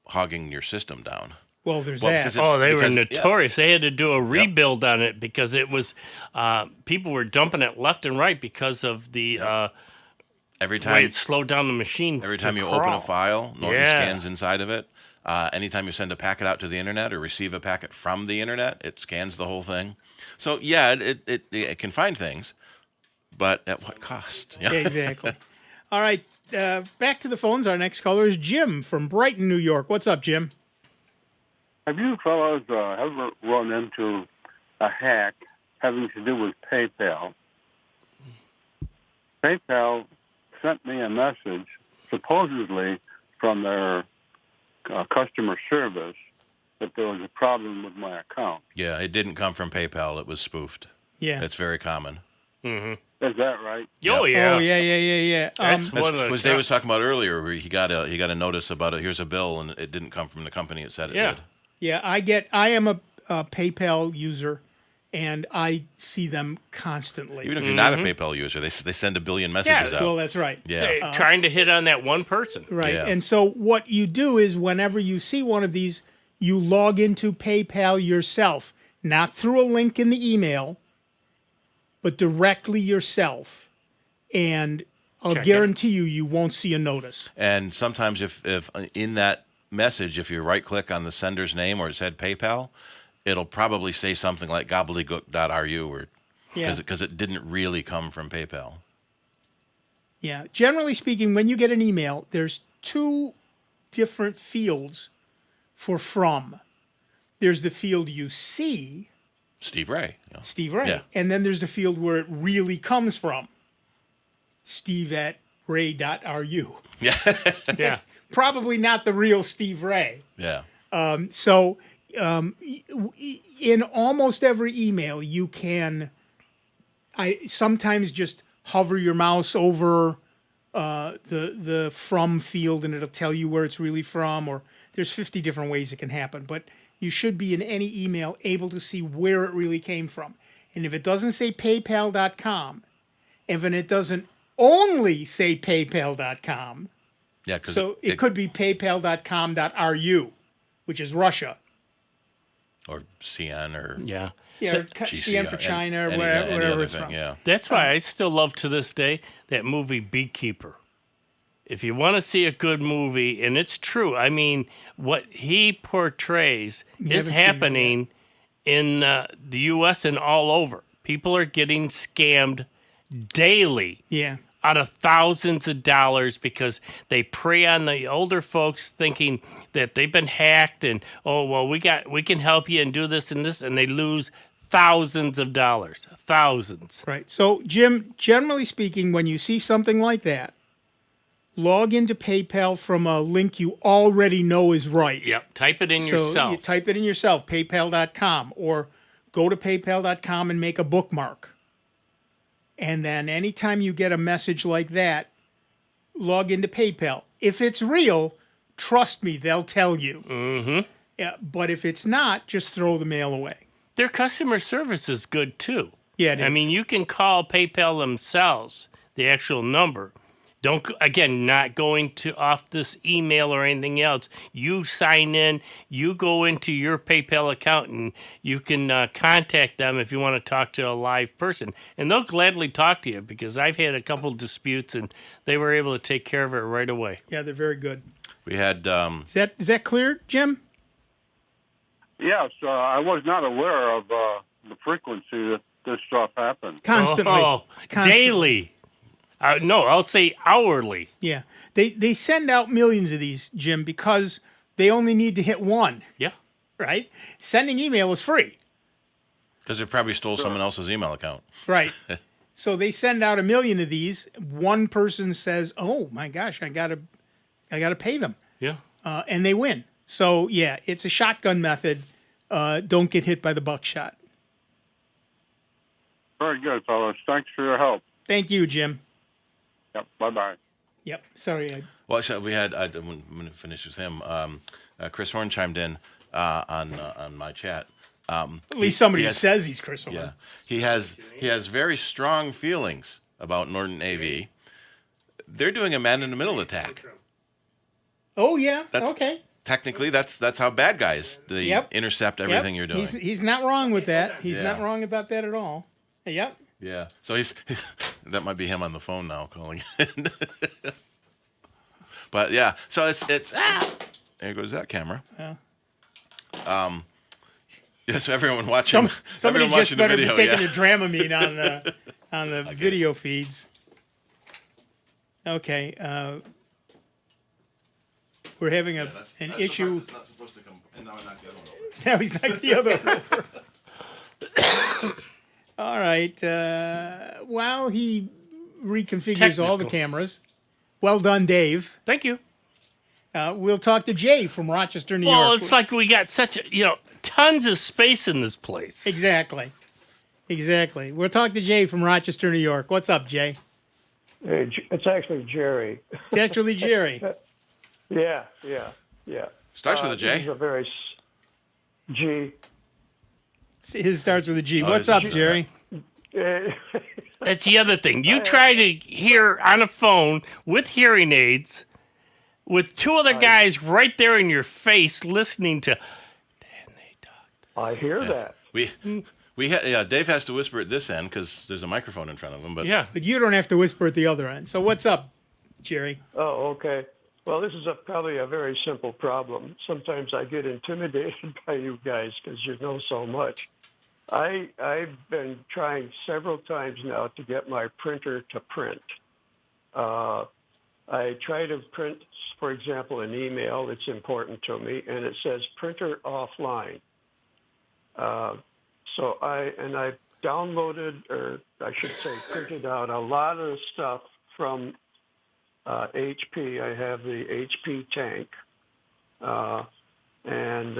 hogging your system down. Well, there's that. They were notorious. Yeah. They had to do a rebuild on it because it was people were dumping it left and right because of the every time way it slowed down the machine. Every time you open a file, Norton scans inside of it. Anytime you send a packet out to the internet or receive a packet from the internet, it scans the whole thing. So yeah, it can find things, but at what cost? Yeah. Exactly. All right, back to the phones. Our next caller is Jim from Brighton, New York. What's up, Jim? Have you fellows ever run into a hack having to do with PayPal? PayPal sent me a message, supposedly from their customer service, that there was a problem with my account. Yeah, it didn't come from PayPal. It was spoofed. Yeah. It's very common. Mm-hmm. Is that right? Oh, yeah. Oh, yeah. That's one of the... Was Dave was talking about earlier, where he got a notice about it. Here's a bill, and it didn't come from the company it said it did. Yeah, I am a PayPal user, and I see them constantly. Even if you're not a PayPal user, they send a billion messages out. Well, that's right. Yeah. Trying to hit on that one person. Right. Yeah. And so what you do is whenever you see one of these, you log into PayPal yourself, not through a link in the email, but directly yourself. And I'll guarantee you won't see a notice. And sometimes if in that message, if you right-click on the sender's name or it said PayPal, it'll probably say something like gobbledygook.ru or because it didn't really come from PayPal. Yeah. Generally speaking, when you get an email, there's two different fields for from. There's the field you see. Steve Ray. Steve Ray. Yeah. And then there's the field where it really comes from. Steve@ray.ru. Yeah. It's probably not the real Steve Ray. Yeah. In almost every email, you can sometimes just hover your mouse over the from field and it'll tell you where it's really from, or there's 50 different ways it can happen. But you should be in any email able to see where it really came from. And if it doesn't say paypal.com, and it doesn't only say paypal.com, so it could be paypal.com.ru, which is Russia. Or CN or... Yeah, CN for China, or wherever it's from. Yeah. That's why I still love to this day that movie Beekeeper. If you want to see a good movie, and it's true, I mean, what he portrays is happening in the U.S. and all over. People are getting scammed daily. Yeah. Out of thousands of dollars because they prey on the older folks thinking that they've been hacked and, oh, well, we can help you and do this and this, and they lose thousands of dollars. Thousands. Right. So, Jim, generally speaking, when you see something like that, log into PayPal from a link you already know is right. Yep. Type it in So yourself. you type it in yourself, paypal.com, or go to paypal.com and make a bookmark. And then anytime you get a message like that, log into PayPal. If it's real, trust me, they'll tell you. Mm-hmm. Yeah, but if it's not, just throw the mail away. Their customer service is good, too. Yeah, it is. I mean, you can call PayPal themselves, the actual number. Not going to off this email or anything else. You sign in, you go into your PayPal account, and you can contact them if you want to talk to a live person. And they'll gladly talk to you because I've had a couple disputes, and they were able to take care of it right away. Yeah, they're very good. We had... Is that clear, Jim? Yes, I was not aware of the frequency that this stuff happened. Constantly. Daily. No, I'll say hourly. Yeah. They send out millions of these, Jim, because they only need to hit one. Yeah. Right? Sending email is free. Because they probably stole someone else's email account. Right. So they send out 1 million of these. One person says, "Oh my gosh, I gotta pay them." Yeah. And they win. So yeah, it's a shotgun method. Don't get hit by the buckshot. Very good, fellas. Thanks for your help. Thank you, Jim. Yep. Bye-bye. Yep. Sorry. Well, so we had. I'm going to finish with him. Chris Horn chimed in on my chat. At least somebody says he's Chris Horn. Yeah, he has very strong feelings about Norton AV. They're doing a man-in-the-middle attack. Oh yeah. Okay. Technically, that's how bad guys intercept everything you're doing. He's not wrong with that. He's not wrong about that at all. Yep. Yeah. So he's that might be him on the phone now calling. But yeah, so it's there goes that camera. Yeah. Yeah, so everyone watching. Somebody everyone just watching better the video, be taking a Dramamine on the video feeds. Okay. We're having an issue. It's not supposed to come. And now I knocked the other one over. Now he's knocked the other one over. All right. While he reconfigures all the cameras, well done, Dave. Thank you. We'll talk to Jay from Rochester, New York. Well, it's like we got such tons of space in this place. Exactly. Exactly. We'll talk to Jay from Rochester, New York. What's up, Jay? Hey, it's actually Gerry. It's actually Gerry. Yeah. Starts with a J. This is a very G. His starts with a G. Oh, What's up, Gerry? That's the other thing. You try to hear on a phone with hearing aids with two other guys right there in your face listening to. I hear that. Dave has to whisper at this end because there's a microphone in front of him. But But you don't have to whisper at the other end. So what's up, Gerry? Oh, okay. Well, this is probably a very simple problem. Sometimes I get intimidated by you guys because you know so much. I've been trying several times now to get my printer to print. I try to print, for example, an email. It's important to me, and it says printer offline. So I've downloaded, or I should say printed out, a lot of stuff from HP. I have the HP tank. And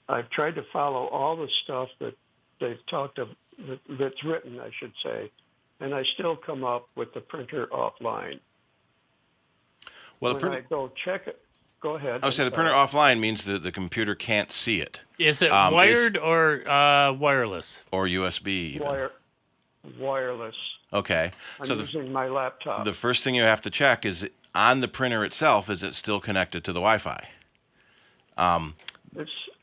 I've tried to follow all the stuff that they've talked of, that's written, I should say, and I still come up with the printer offline. Well, when I go check it, go ahead. I would say the printer offline means that the computer can't see it. Is it wired or wireless? Or USB even. Wireless. Okay. I'm So using my laptop. the first thing you have to check is on the printer itself, is it still connected to the Wi-Fi?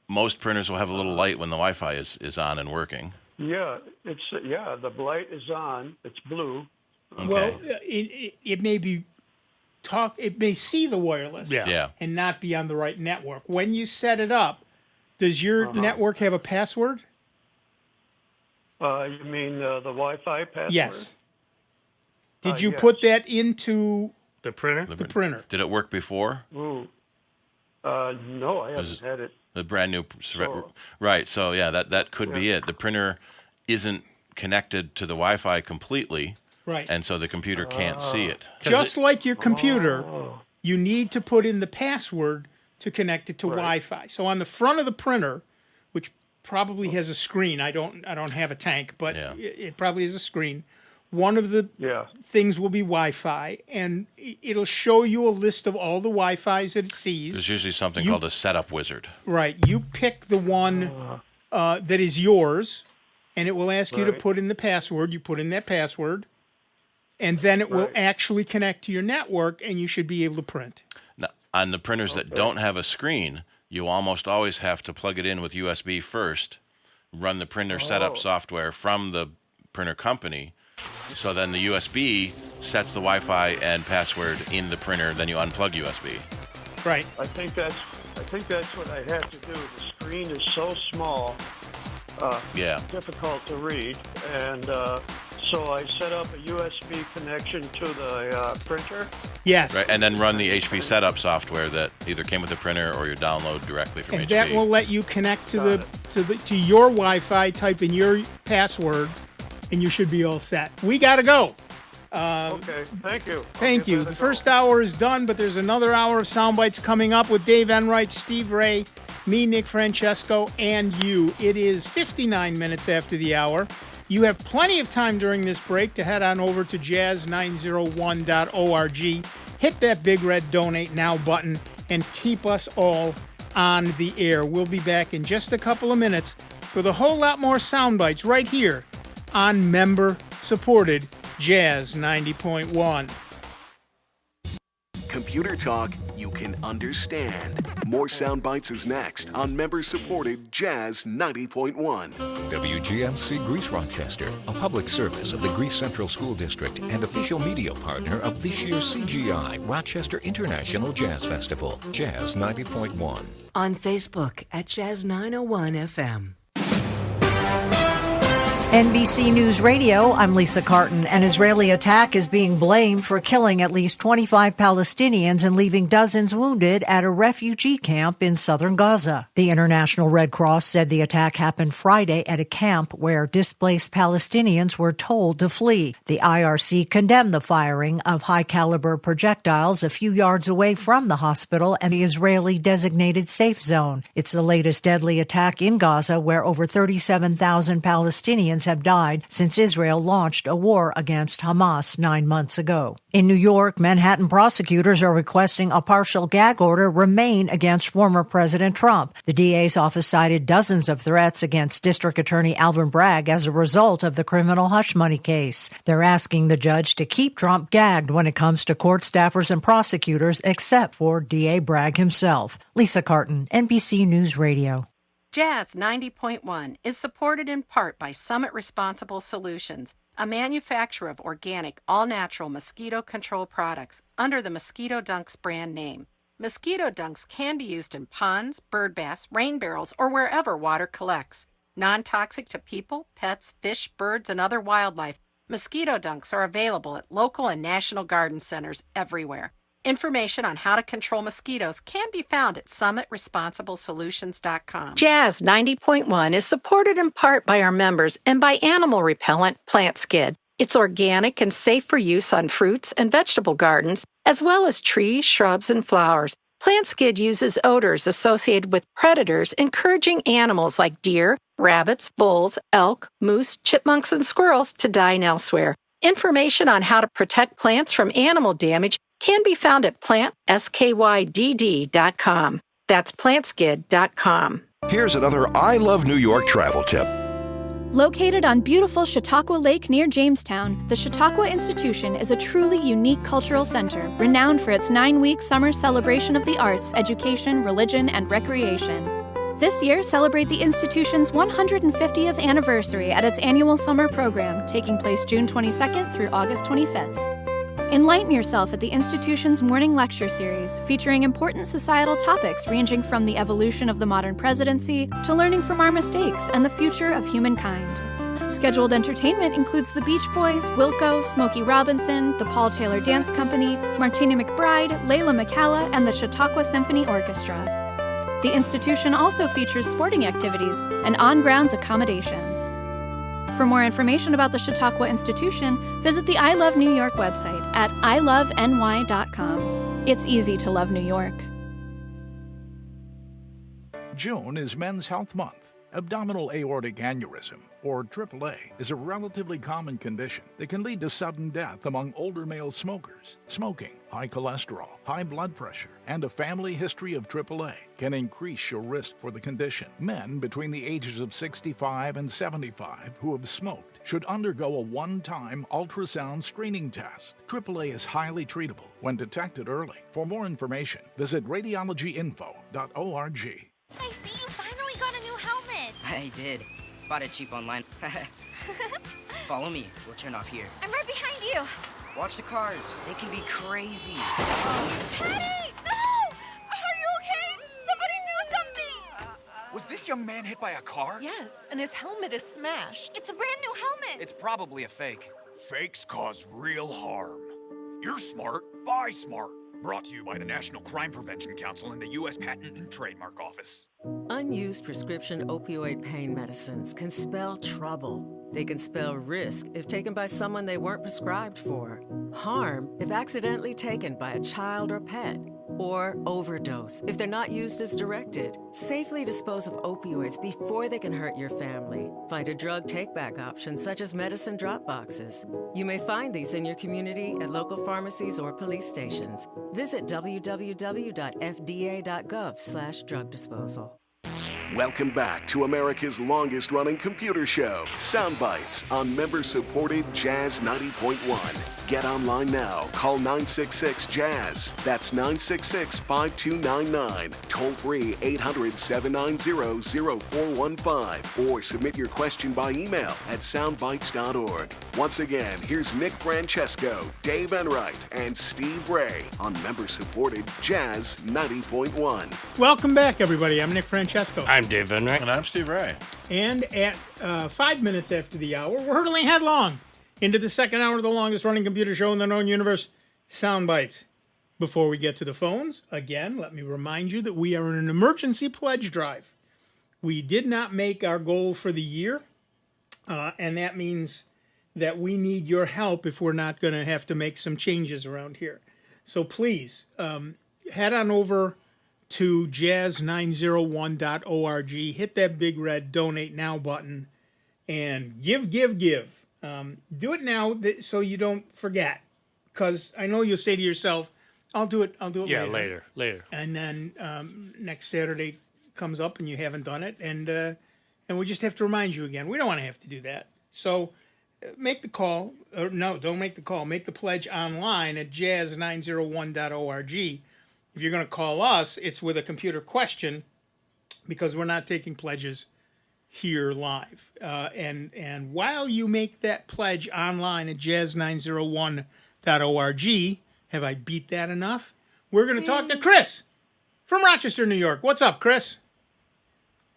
Most printers will have a little light when the Wi-Fi is on and working. Yeah, the light is on. It's blue. Okay. Well, it may be it may see the wireless and not be on the right network. When you set it up, does your network have a password? You mean the Wi-Fi password? Yes. Did you yes. put that into the printer? The printer. Did it work before? Ooh. No, I haven't had it. The brand new, right? So yeah, that could be it. The printer isn't connected to the Wi-Fi completely, right? And so the computer can't see it. Just like your computer, you need to put in the password to connect it to Wi-Fi. So on the front of the printer, which probably has a screen, I don't have a tank, but it probably has a screen. One of the things will be Wi-Fi, and it'll show you a list of all the Wi-Fis that it sees. There's usually something called a setup wizard. Right. You pick the one that is yours, and it will ask you to put in the password. You put in that password, and then it will actually connect to your network, and you should be able to print. Now, on the printers that don't have a screen, you almost always have to plug it in with USB first, run the printer setup software from the printer company. So then the USB sets the Wi-Fi and password in the printer. Then you unplug USB. Right. I think that's what I have to do. The screen is so small, difficult to read, and so I set up a USB connection to the printer. Yes. Right, and then run the HP setup software that either came with the printer or you download directly from And HP. that will let you connect to your Wi-Fi. Type in your password, and you should be all set. We got to go. Okay, thank you. Thank you. The first hour is done, but there's another hour of Soundbites coming up with Dave Enright, Steve Ray, me, Nick Francesco, and you. It is 59 minutes after the hour. You have plenty of time during this break to head on over to jazz901.org, hit that big red Donate Now button, and keep us all on the air. We'll be back in just a couple of minutes with a whole lot more Soundbites right here on member-supported Jazz 90.1. Computer talk you can understand. More Sound Bites is next on member-supported Jazz 90.1. WGMC Greece Rochester, a public service of the Greece Central School District and official media partner of this year's CGI Rochester International Jazz Festival, Jazz 90.1. On Facebook at Jazz 901 FM. NBC News Radio, I'm Lisa Carton. An Israeli attack is being blamed for killing at least 25 Palestinians and leaving dozens wounded at a refugee camp in southern Gaza. The International Red Cross said the attack happened Friday at a camp where displaced Palestinians were told to flee. The IRC condemned the firing of high-caliber projectiles a few yards away from the hospital and the Israeli designated safe zone. It's the latest deadly attack in Gaza where over 37,000 Palestinians have died since Israel launched a war against Hamas 9 months ago. In New York, Manhattan prosecutors are requesting a partial gag order remain against former President Trump. The DA's office cited dozens of threats against District Attorney Alvin Bragg as a result of the criminal hush money case. They're asking the judge to keep Trump gagged when it comes to court staffers and prosecutors, except for DA Bragg himself. Lisa Carton, NBC News Radio. Jazz 90.1 is supported in part by Summit Responsible Solutions, a manufacturer of organic, all-natural mosquito control products under the Mosquito Dunks brand name. Mosquito Dunks can be used in ponds, bird baths, rain barrels, or wherever water collects. Non-toxic to people, pets, fish, birds, and other wildlife, Mosquito Dunks are available at local and national garden centers everywhere. Information on how to control mosquitoes can be found at summitresponsiblesolutions.com. Jazz 90.1 is supported in part by our members and by animal repellent Plant Skid. It's organic and safe for use on fruits and vegetable gardens, as well as trees, shrubs, and flowers. Plant Skid uses odors associated with predators, encouraging animals like deer, rabbits, bulls, elk, moose, chipmunks, and squirrels to dine elsewhere. Information on how to protect plants from animal damage can be found at plantskydd.com. That's plantskid.com. Here's another I Love New York travel tip. Located on beautiful Chautauqua Lake near Jamestown, the Chautauqua Institution is a truly unique cultural center, renowned for its 9-week summer celebration of the arts, education, religion, and recreation. This year, celebrate the institution's 150th anniversary at its annual summer program, taking place June 22nd through August 25th. Enlighten yourself at the institution's morning lecture series, featuring important societal topics ranging from the evolution of the modern presidency to learning from our mistakes and the future of humankind. Scheduled entertainment includes the Beach Boys, Wilco, Smokey Robinson, the Paul Taylor Dance Company, Martina McBride, Layla McCalla, and the Chautauqua Symphony Orchestra. The institution also features sporting activities and on-grounds accommodations. For more information about the Chautauqua Institution, visit the I Love New York website at iloveny.com. It's easy to love New York. June is Men's Health Month. Abdominal aortic aneurysm, or AAA, is a relatively common condition that can lead to sudden death among older male smokers. Smoking, high cholesterol, high blood pressure, and a family history of AAA can increase your risk for the condition. Men between the ages of 65 and 75 who have smoked should undergo a one-time ultrasound screening test. AAA is highly treatable when detected early. For more information, visit radiologyinfo.org. I see you finally got a new helmet. I did. Bought it cheap online. Follow me. We'll turn off here. I'm right behind you. Watch the cars. They can be crazy. Teddy! No! Are you okay? Somebody do something! Was this young man hit by a car? Yes, and his helmet is smashed. It's a brand new helmet. It's probably a fake. Fakes cause real harm. You're smart. Buy smart. Brought to you by the National Crime Prevention Council and the U.S. Patent and Trademark Office. Unused prescription opioid pain medicines can spell trouble. They can spell risk if taken by someone they weren't prescribed for, harm if accidentally taken by a child or pet, or overdose if they're not used as directed. Safely dispose of opioids before they can hurt your family. Find a drug take-back option such as medicine drop boxes. You may find these in your community at local pharmacies or police stations. Visit www.fda.gov/drug disposal. Welcome back to America's longest-running computer show, Soundbites, on member-supported Jazz 90.1. Get online now. Call 966-JAZZ. That's 966-5299. Toll-free 800-790-0415. Or submit your question by email at soundbites.org. Once again, here's Nick Francesco, Dave Enright, and Steve Ray on member-supported Jazz 90.1. Welcome back, everybody. I'm Nick Francesco. I'm Dave Enright. And I'm Steve Ray. And at 5 minutes after the hour, we're hurtling headlong into the second hour of the longest-running computer show in the known universe, Soundbites. Before we get to the phones, again, let me remind you that we are in an emergency pledge drive. We did not make our goal for the year, and that means that we need your help if we're not going to have to make some changes around here. So please, head on over to jazz901.org, hit that big red Donate Now button, and give. Do it now so you don't forget, because I know you'll say to yourself, I'll do it Yeah, later. later. And then next Saturday comes up and you haven't done it, and we just have to remind you again. We don't want to have to do that. So make the call. Or no, don't make the call. Make the pledge online at jazz901.org. If you're going to call us, it's with a computer question, because we're not taking pledges here live. And while you make that pledge online at jazz901.org, have I beat that enough? We're going to talk to Chris from Rochester, New York. What's up, Chris?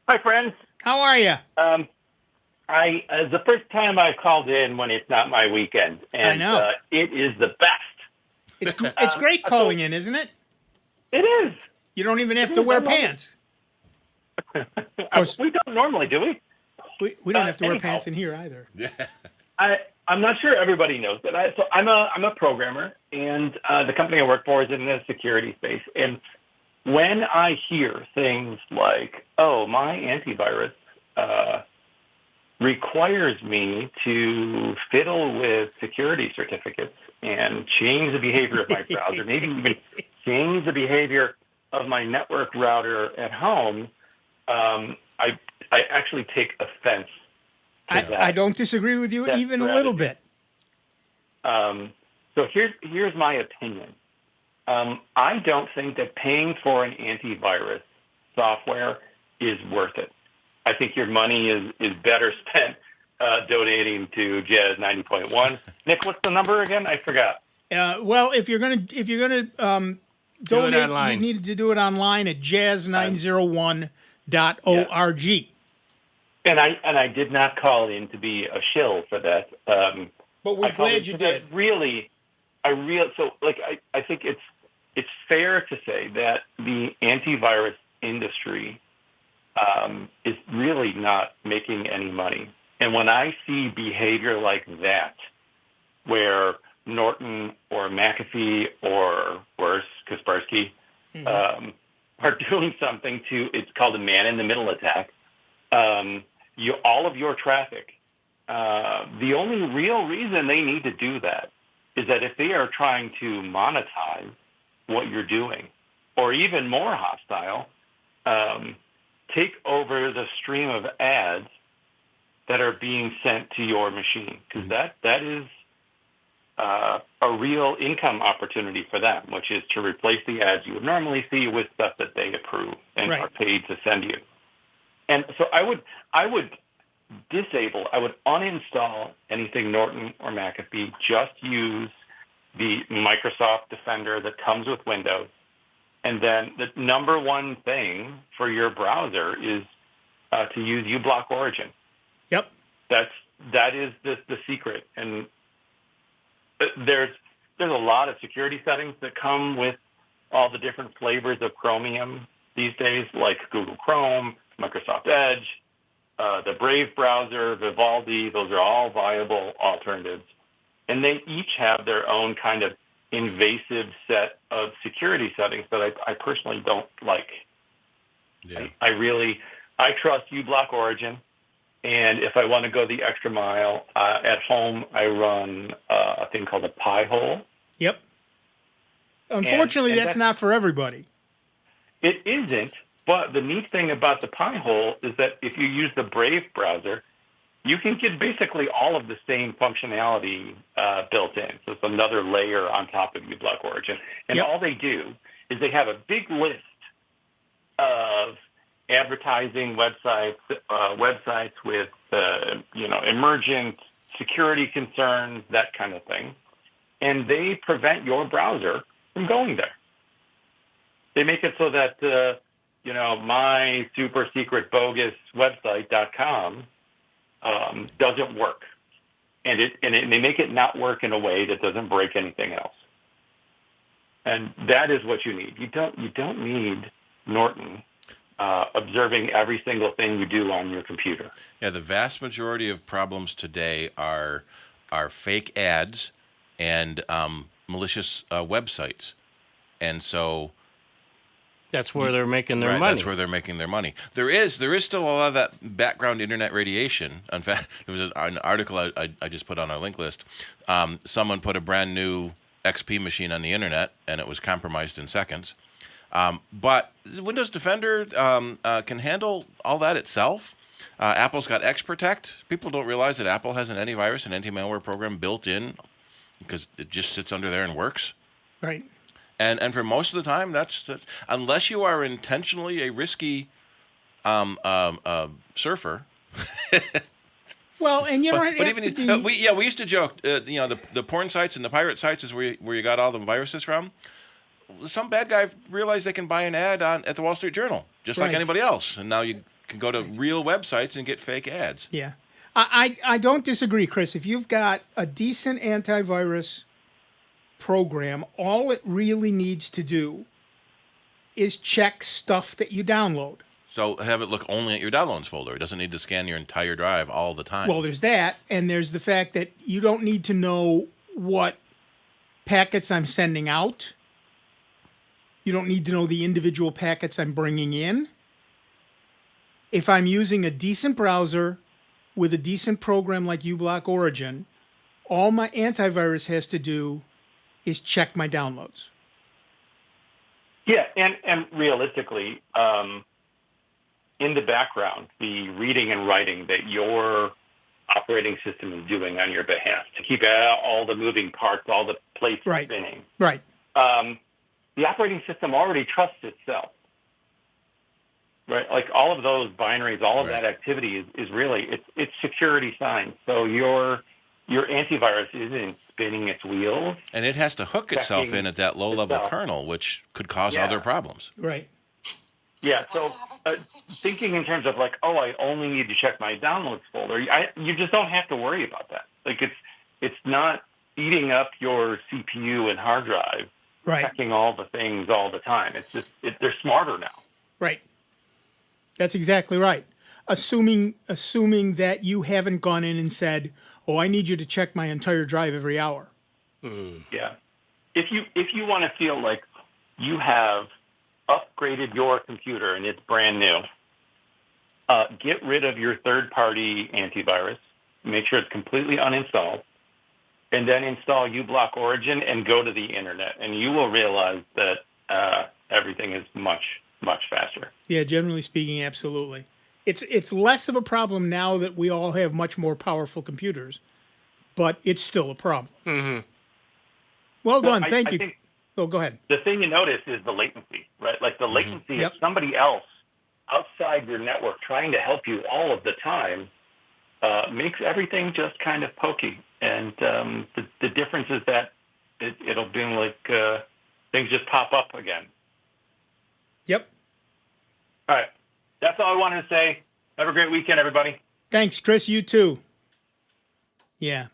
Hi, friends. How are you? The first time I called in when it's not my weekend, and I know. It is the best. It's great calling in, isn't it? It is. You don't even have to wear pants. Of course, we don't normally, do we? We don't have to wear anyhow. pants in here either. I'm not sure everybody knows, but I'm a programmer, and the company I work for is in the security space. And when I hear things like, "Oh, my antivirus requires me to fiddle with security certificates and change the behavior of my browser, maybe even change the behavior of my network router at home," I actually take offense. I don't disagree with you even a little bit. So here's my opinion. I don't think that paying for an antivirus software is worth it. I think your money is better spent donating to Jazz 90.1. Nick, what's the number again? I forgot. Well, if you're gonna donate, you need to do it online at jazz901.org. Yeah. And I did not call in to be a shill for that. But we're glad you did. I think it's fair to say that the antivirus industry is really not making any money. And when I see behavior like that, where Norton or McAfee or worse, Kaspersky, are doing something it's called a man-in-the-middle attack, all of your traffic, the only real reason they need to do that is that if they are trying to monetize what you're doing, or even more hostile, take over the stream of ads that are being sent to your machine, because that is a real income opportunity for them, which is to replace the ads you would normally see with stuff that they approve and are paid to send you. And so I would uninstall anything Norton or McAfee. Just use the Microsoft Defender that comes with Windows. And then the number one thing for your browser is to use uBlock Origin. Yep. That is the secret. And there's a lot of security settings that come with all the different flavors of Chromium these days, like Google Chrome, Microsoft Edge, the Brave browser, Vivaldi. Those are all viable alternatives. And they each have their own kind of invasive set of security settings that I personally don't like. Yeah. I trust uBlock Origin. And if I want to go the extra mile, at home I run a thing called a Pi-hole. Yep. Unfortunately, that's not for everybody. It isn't, but the neat thing about the Pi-hole is that if you use the Brave browser, you can get basically all of the same functionality built in. So it's another layer on top of uBlock Origin. And all they do is they have a big list of advertising websites with emergent security concerns, that kind of thing, and they prevent your browser from going there. They make it so that my super secret bogus website.com doesn't work, and they make it not work in a way that doesn't break anything else. And that is what you need. You don't need Norton observing every single thing you do on your computer. Yeah, the vast majority of problems today are fake ads and malicious websites. And so That's where they're making their Right, money. that's where they're making their money. There is still a lot of that background internet radiation. In fact, there was an article I just put on our link list. Someone put a brand new XP machine on the internet, and it was compromised in seconds. But Windows Defender can handle all that itself. Apple's got XProtect. People don't realize that Apple has an antivirus and anti-malware program built in because it just sits under there and works. Right. And for most of the time, that's unless you are intentionally a risky surfer. Well, and you don't have to be... we used to joke, the porn sites and the pirate sites is where you got all the viruses from. Some bad guy realized they can buy an ad at the Wall Street Journal, just like anybody else, and now you can go to real websites and get fake ads. Yeah, I don't disagree, Chris. If you've got a decent antivirus program, all it really needs to do is check stuff that you download. So have it look only at your downloads folder. It doesn't need to scan your entire drive all the time. Well, there's that, and there's the fact that you don't need to know what packets I'm sending out. You don't need to know the individual packets I'm bringing in. If I'm using a decent browser with a decent program like uBlock Origin, all my antivirus has to do is check my downloads. Yeah, and realistically, in the background, the reading and writing that your operating system is doing on your behalf to keep all the moving parts, all the plates spinning. Right. The operating system already trusts itself. Right, like all of those binaries, all of that activity is really it's security signs. So your antivirus isn't spinning its wheels, and it has to hook itself in at that low level kernel, which could cause other problems. Right. Yeah. So thinking in terms of like, I only need to check my downloads folder. You just don't have to worry about that. Like it's not eating up your CPU and hard drive, checking all the things all the time. It's just they're smarter now. Right. That's exactly right. Assuming that you haven't gone in and said, I need you to check my entire drive every hour. Yeah. If you want to feel like you have upgraded your computer and it's brand new, get rid of your third-party antivirus. Make sure it's completely uninstalled. And then install uBlock Origin and go to the internet. And you will realize that everything is much, much faster. Yeah, generally speaking, absolutely. It's less of a problem now that we all have much more powerful computers, but it's still a problem. Mm-hmm. Well done. Thank you. Go ahead. The thing you notice is the latency, right? Like the latency of somebody else outside your network trying to help you all of the time makes everything just kind of pokey. And the difference is that it'll be like things just pop up again. Yep. All right. That's all I wanted to say. Have a great weekend, everybody. Thanks, Chris. You too. Yeah.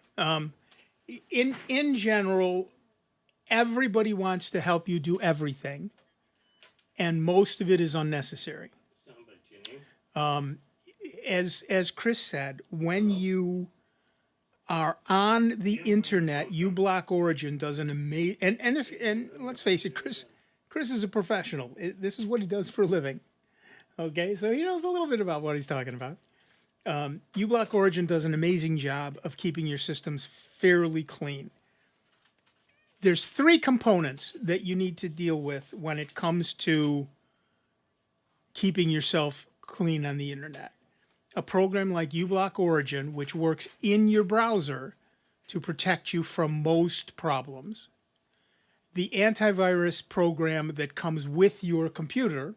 In general, everybody wants to help you do everything, and most of it is unnecessary. As Chris said, when you are on the internet, uBlock Origin does an amazing and let's face it, Chris is a professional. This is what he does for a living. Okay, so he knows a little bit about what he's talking about. uBlock Origin does an amazing job of keeping your systems fairly clean. There's 3 components that you need to deal with when it comes to keeping yourself clean on the internet. A program like uBlock Origin, which works in your browser to protect you from most problems. The antivirus program that comes with your computer,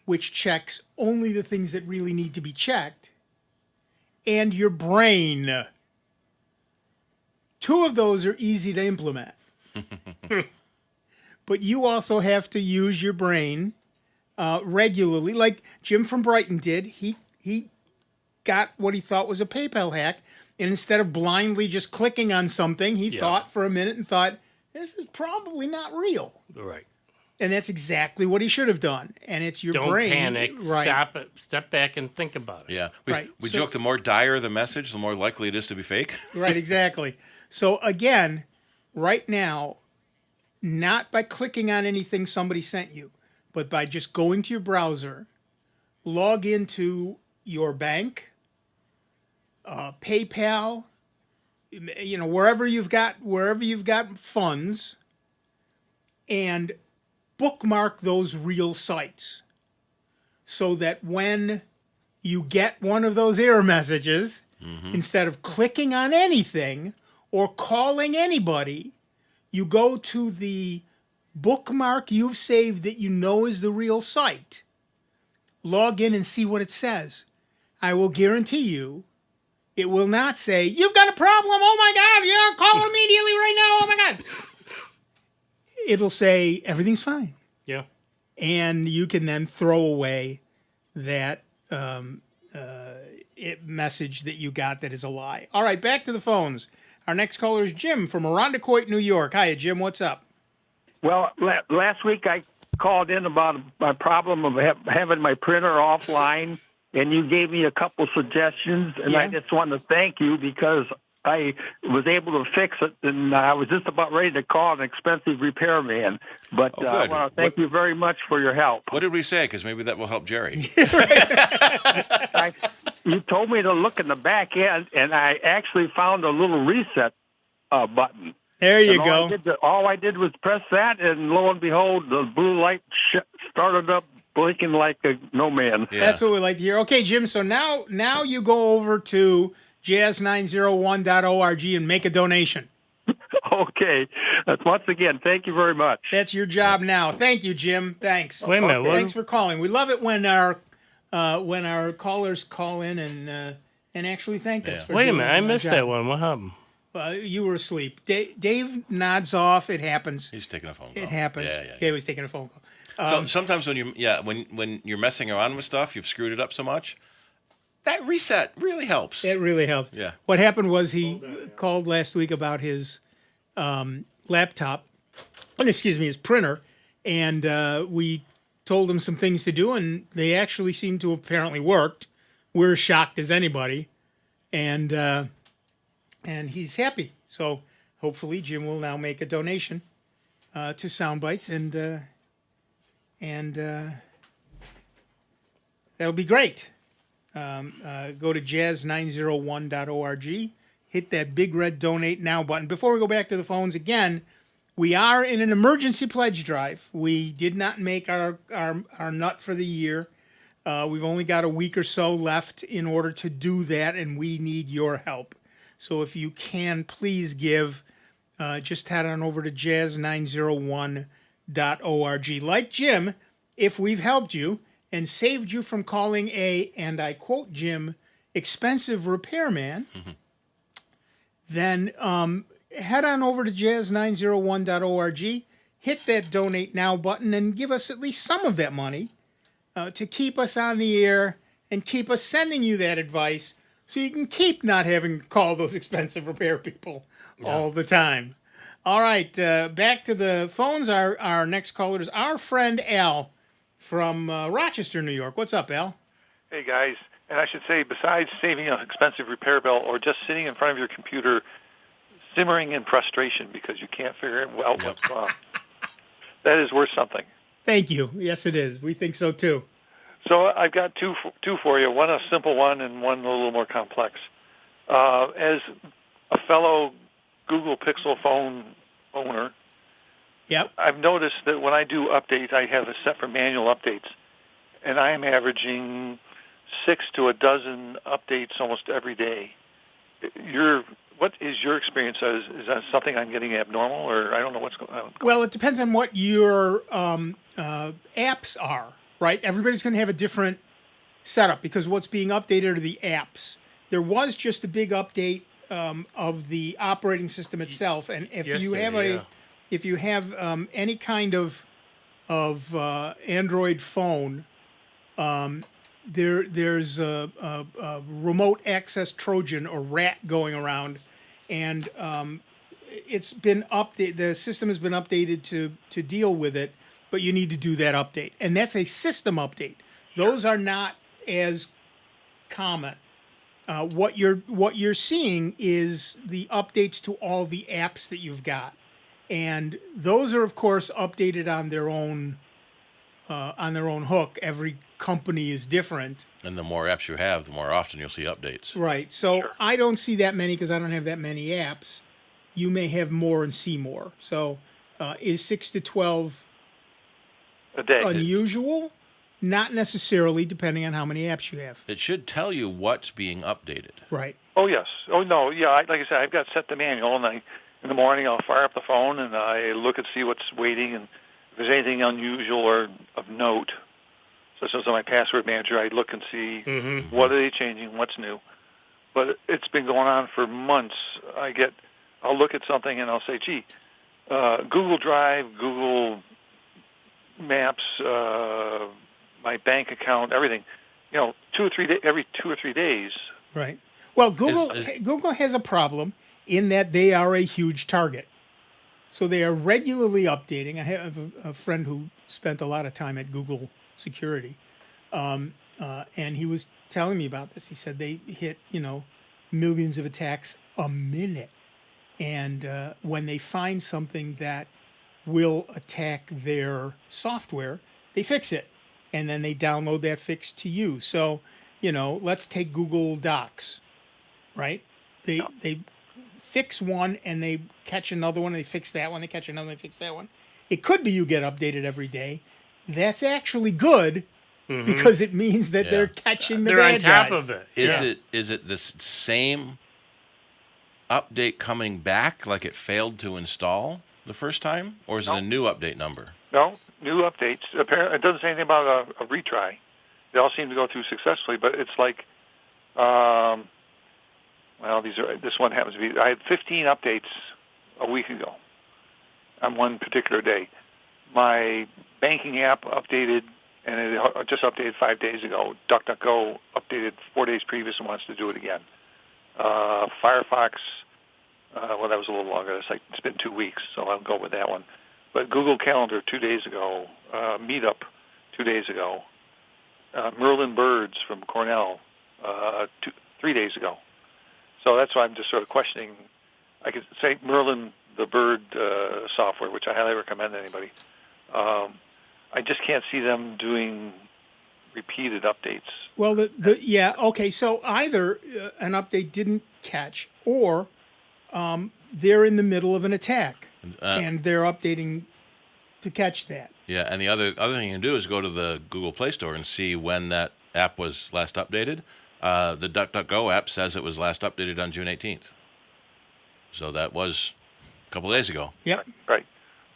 which checks only the things that really need to be checked, and your brain. 2 of those are easy to implement. But you also have to use your brain regularly, like Jim from Brighton did. He got what he thought was a PayPal hack, and instead of blindly just clicking on something, he thought for a minute and thought, this is probably not real. Right. And that's exactly what he should have done. And it's your Don't brain. panic. Right. Stop it. Step back and think about it. Yeah. We So- joke the more dire the message, the more likely it is to be fake. Right, exactly. So again, right now, not by clicking on anything somebody sent you, but by just going to your browser, log into your bank, PayPal, wherever you've got funds, and bookmark those real sites, so that when you get one of those error messages, instead of clicking on anything or calling anybody, you go to the bookmark you've saved that you know is the real site, log in and see what it says. I will guarantee you it will not say, "You've got a problem, oh my God, yeah, call immediately right now, oh my God." It'll say, "Everything's fine." Yeah. And you can then throw away that message that you got that is a lie. All right, back to the phones. Our next caller is Jim from Irondequoit, New York. Hi, Jim. What's up? Well, last week I called in about my problem of having my printer offline, and you gave me a couple suggestions, and I just want to thank you because I was able to fix it, and I was just about ready to call an expensive repairman. But I want to thank you very much for your help. What did we say? Because maybe that will help Gerry. You told me to look in the back end, and I actually found a little reset button. There you go. All I did was press that, and lo and behold, the blue light started up, blinking like a no man. Yeah. That's what we like to hear. Okay, Jim, so now you go over to jazz901.org and make a donation. Okay. Once again, thank you very much. That's your job now. Thank you, Jim. Thanks. Wait a minute. Thanks for calling. We love it when our callers call in and actually thank us. For Wait a doing minute. I missed job. that one. What happened? You were asleep. Dave nods off. It happens. He's taking a phone call. It happens. Yeah. He was taking a phone call. So sometimes when you're messing around with stuff, you've screwed it up so much. That reset really helps. It really helps. Yeah. What happened was he called last week about his laptop, his printer, and we told him some things to do, and they actually seem to have apparently worked. We're shocked as anybody, and he's happy. So hopefully Jim will now make a donation to Soundbites, and that'll be great. Go to jazz901.org, hit that big red donate now button. Before we go back to the phones again, we are in an emergency pledge drive. We did not make our nut for the year. We've only got a week or so left in order to do that, and we need your help. So if you can, please give. Just head on over to jazz901.org. Like Jim, if we've helped you and saved you from calling and I quote Jim, expensive repairman, then head on over to jazz901.org, hit that donate now button, and give us at least some of that money to keep us on the air and keep us sending you that advice so you can keep not having to call those expensive repair people all the time. All right, back to the phones. Our next caller is our friend Al from Rochester, New York. What's up, Al? Hey, guys. And I should say, besides saving an expensive repair bill or just sitting in front of your computer simmering in frustration because you can't figure out what's wrong, that is worth something. Thank you. Yes, it is. We think so, too. So I've got two for you, one a simple one and one a little more complex. As a fellow Google Pixel phone owner, I've noticed that when I do updates, I have it set for manual updates, and I am averaging 6 to a dozen updates almost every day. What is your experience? Is that something I'm getting abnormal, or I don't know what's going on? Well, it depends on what your apps are, right? Everybody's going to have a different setup because what's being updated are the apps. There was just a big update of the operating system itself, and if you have any kind of Android phone, there's a remote access Trojan or rat going around, and it's been updated. The system has been updated to deal with it, but you need to do that update, and that's a system update. Those are not as common. What you're seeing is the updates to all the apps that you've got, and those are of course updated on their own on their own hook. Every company is different. And the more apps you have, the more often you'll see updates. Right. So I don't see that many because I don't have that many apps. You may have more and see more. So is 6 to 12 a day unusual? Not necessarily, depending on how many apps you have. It should tell you what's being updated. Right. Oh, yes. Oh, no. Yeah, like I said, I've got set the manual, and in the morning I'll fire up the phone, and I look and see what's waiting, and if there's anything unusual or of note, such as on my password manager, I look and see what are they changing, what's new. But it's been going on for months. I'll look at something, and I'll say, gee, Google Drive, Google Maps, my bank account, everything, 2 or 3 days, every 2 or 3 days. Right. Well, Google has a problem in that they are a huge target. So they are regularly updating. I have a friend who spent a lot of time at Google security, and he was telling me about this. He said they hit, millions of attacks a minute. And when they find something that will attack their software, they fix it. And then they download that fix to you. So, let's take Google Docs, right? They fix one and they catch another one. They fix that one. They catch another. They fix that one. It could be you get updated every day. That's actually good because it means that they're catching the bad guys. They're on top of it. Is it this same update coming back like it failed to install the first time? Or is it a new update number? No, new updates. Apparently, it doesn't say anything about a retry. They all seem to go through successfully, but it's like, this one happens to be, I had 15 updates a week ago on one particular day. My banking app updated, and it just updated 5 days ago. DuckDuckGo updated 4 days previous and wants to do it again. Firefox, that was a little longer. It's been 2 weeks, so I'll go with that one. But Google Calendar 2 days ago, Meetup 2 days ago, Merlin Birds from Cornell 3 days ago. So that's why I'm just sort of questioning. I could say Merlin, the bird software, which I highly recommend to anybody. I just can't see them doing repeated updates. Well, okay. So either an update didn't catch, or they're in the middle of an attack and they're updating to catch that. Yeah, and the other thing you can do is go to the Google Play Store and see when that app was last updated. The DuckDuckGo app says it was last updated on June 18th. So that was a couple days ago. Yep. Right.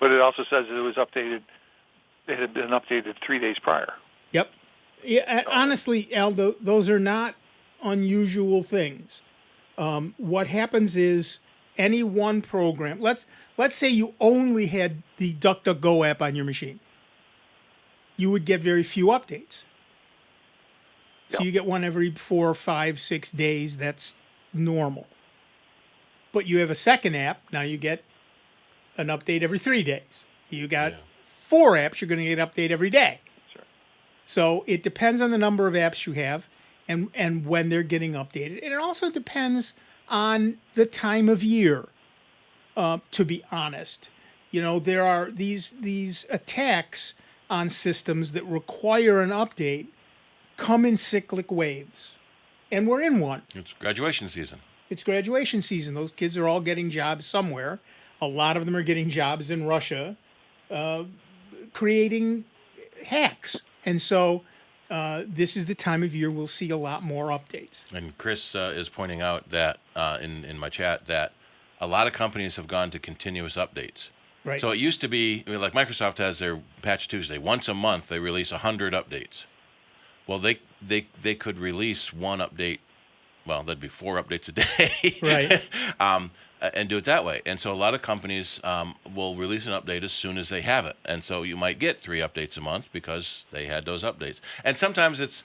But it also says it was updated. It had been updated 3 days prior. Yep. Yeah. Honestly, Aldo, those are not unusual things. What happens is any one program. Let's say you only had the DuckDuckGo app on your machine. You would get very few updates. So you get one every 4, 5, 6 days. That's normal. But you have a second app. Now you get an update every 3 days. You got 4 apps. You're going to get an update every day. Sure. So it depends on the number of apps you have and when they're getting updated. And it also depends on the time of year, to be honest. There are these attacks on systems that require an update come in cyclic waves. And we're in one. It's graduation season. It's graduation season. Those kids are all getting jobs somewhere. A lot of them are getting jobs in Russia, creating hacks. And so this is the time of year we'll see a lot more updates. And Chris is pointing out that in my chat that a lot of companies have gone to continuous updates. Right. So it used to be, like Microsoft has their Patch Tuesday. Once a month, they release 100 updates. Well, they could release one update. Well, that'd be 4 updates a day. Right. And do it that way. And so a lot of companies will release an update as soon as they have it. And so you might get 3 updates a month because they had those updates. And sometimes it's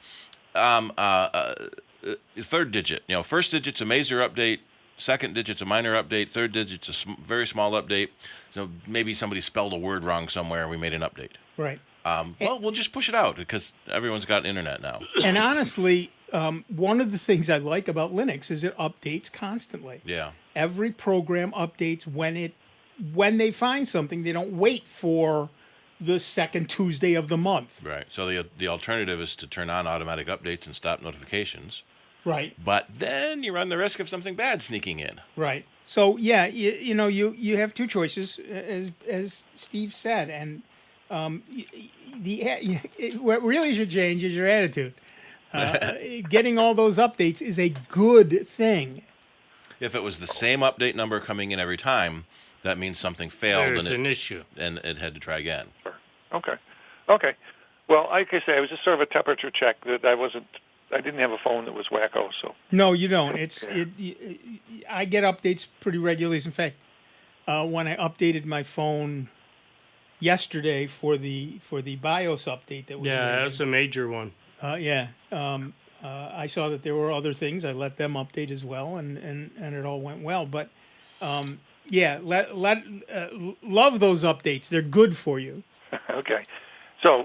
third digit. First digit's a major update. Second digit's a minor update. Third digit's a very small update. So maybe somebody spelled a word wrong somewhere and we made an update. Right. Well, we'll just push it out because everyone's got internet now. And honestly, one of the things I like about Linux is it updates constantly. Yeah. Every program updates when they find something. They don't wait for, the second Tuesday of the month. Right. So the alternative is to turn on automatic updates and stop notifications. Right. But then you run the risk of something bad sneaking in. Right. So yeah, you have two choices, as Steve said, and what really should change is your attitude. Getting all those updates is a good thing. If it was the same update number coming in every time, that means something failed. There's an issue. And it had to try again. Sure. Okay. Well, like I say, it was just sort of a temperature check that I didn't have a phone that was wacko, so. No, you don't. I get updates pretty regularly. In fact, when I updated my phone yesterday for the BIOS update that was that's a major one. I saw that there were other things. I let them update as well, and it all went well. But love those updates. They're good for you. Okay. So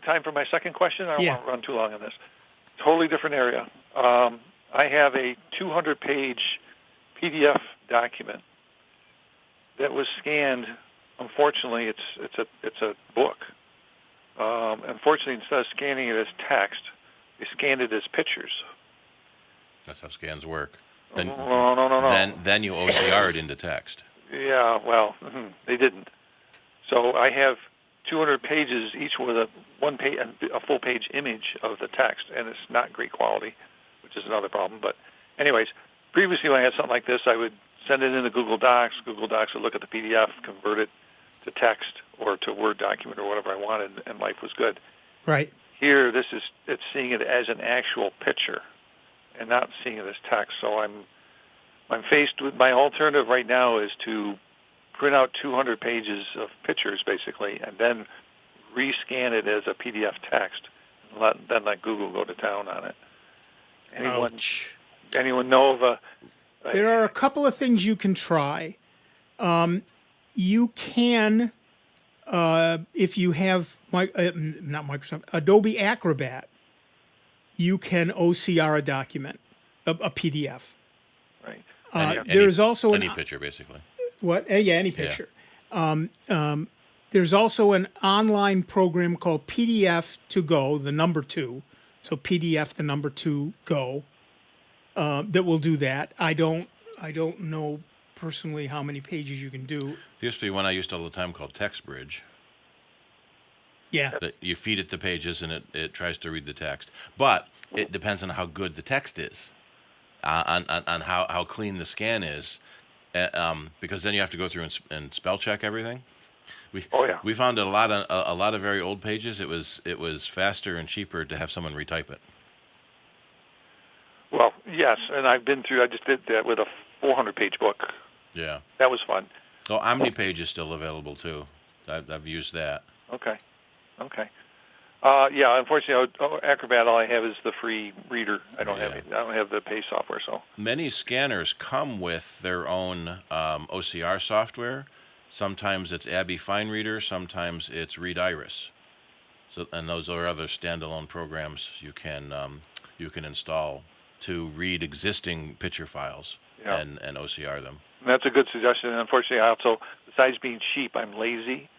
time for my second question. I don't want to run too long on this. Totally different area. I have a 200-page PDF document that was scanned. Unfortunately, it's a book. Unfortunately, instead of scanning it as text, they scanned it as pictures. That's how scans work. Then, no. Then you OCR it into text. Yeah, well, they didn't. So I have 200 pages, each with a full-page image of the text, and it's not great quality, which is another problem. But anyways, previously when I had something like this, I would send it into Google Docs. Google Docs would look at the PDF, convert it to text or to Word document or whatever I wanted, and life was good. Right. Here, it's seeing it as an actual picture and not seeing it as text. So I'm faced with my alternative right now is to print out 200 pages of pictures, basically, and then rescan it as a PDF text, and then let Google go to town on it. Anyone know of a... There are a couple of things you can try. You can, if you have, not Microsoft, Adobe Acrobat, you can OCR a document, a PDF. Right. There's also any picture, basically. What? Any picture. Yeah. There's also an online program called PDF to Go, the number 2. So PDF, the number 2 Go, that will do that. I don't know personally how many pages you can do. There used to be one I used all the time called TextBridge. Yeah. That you feed it the pages and it tries to read the text. But it depends on how good the text is, on how clean the scan is, because then you have to go through and spell check everything. We found a lot of very old pages. It was faster and cheaper to have someone retype it. Well, yes, and I just did that with a 400-page book. Yeah. That was fun. Oh, OmniPage is still available, too. I've used that. Okay. Unfortunately, Acrobat, all I have is the free reader. I don't have the pay software, so. Many scanners come with their own OCR software. Sometimes it's Abby Fine Reader, sometimes it's Read Iris. So, and those are other standalone programs you can install to read existing picture files and OCR them. And that's a good suggestion. And unfortunately, I also, besides being cheap, I'm lazy.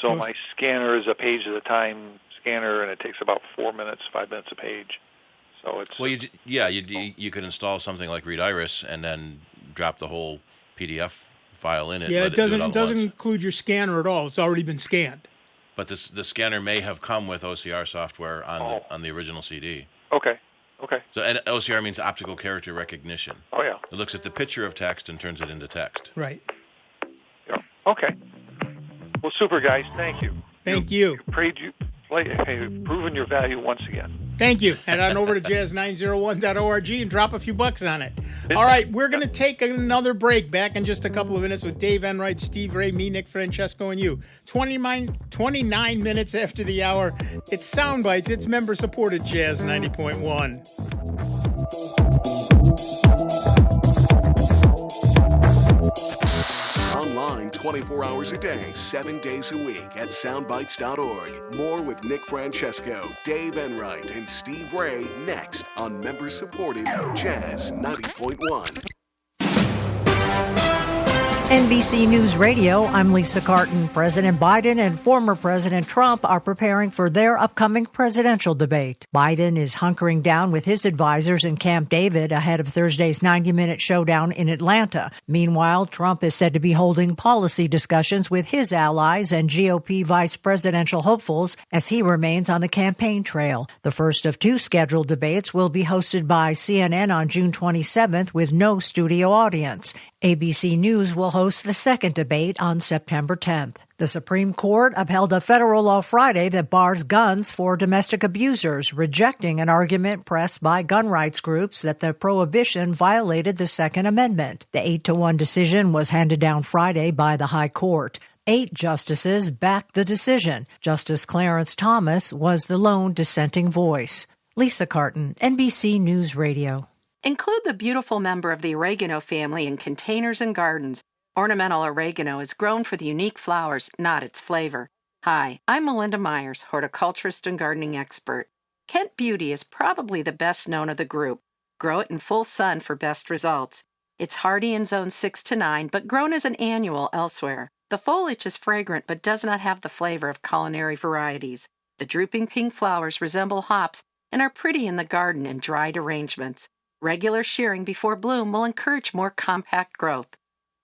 So my scanner is a page at a time scanner, and it takes about 5 minutes a page. So it's you could install something like Read Iris and then drop the whole PDF file in it. Yeah, it doesn't include your scanner at all. It's already been scanned. But the scanner may have come with OCR software on the original CD. Okay. So and OCR means optical character recognition. Oh yeah. It looks at the picture of text and turns it into text. Right. Yeah. Okay. Well, super guys, thank you. Thank you. Proven your value once again. Thank you. Head on over to jazz901.org and drop a few bucks on it. All right, we're going to take another break. Back in just a couple of minutes with Dave Enright, Steve Ray, me, Nick Francesco, and you. 29 minutes after the hour. It's Soundbites. It's member-supported Jazz 90.1. Online 24 hours a day, 7 days a week at soundbites.org. More with Nick Francesco, Dave Enright, and Steve Ray next on member-supported Jazz 90.1. NBC News Radio, I'm Lisa Carton. President Biden and former President Trump are preparing for their upcoming presidential debate. Biden is hunkering down with his advisors in Camp David ahead of Thursday's 90-minute showdown in Atlanta. Meanwhile, Trump is said to be holding policy discussions with his allies and GOP vice presidential hopefuls as he remains on the campaign trail. The first of two scheduled debates will be hosted by CNN on June 27th with no studio audience. ABC News will host the second debate on September 10th. The Supreme Court upheld a federal law Friday that bars guns for domestic abusers, rejecting an argument pressed by gun rights groups that the prohibition violated the Second Amendment. The 8-1 decision was handed down Friday by the High Court. 8 justices backed the decision. Justice Clarence Thomas was the lone dissenting voice. Lisa Carton, NBC News Radio. Include the beautiful member of the oregano family in containers and gardens. Ornamental oregano is grown for the unique flowers, not its flavor. Hi, I'm Melinda Myers, horticulturist and gardening expert. Kent Beauty is probably the best known of the group. Grow it in full sun for best results. It's hardy in zones 6 to 9, but grown as an annual elsewhere. The foliage is fragrant but does not have the flavor of culinary varieties. The drooping pink flowers resemble hops and are pretty in the garden in dried arrangements. Regular shearing before bloom will encourage more compact growth.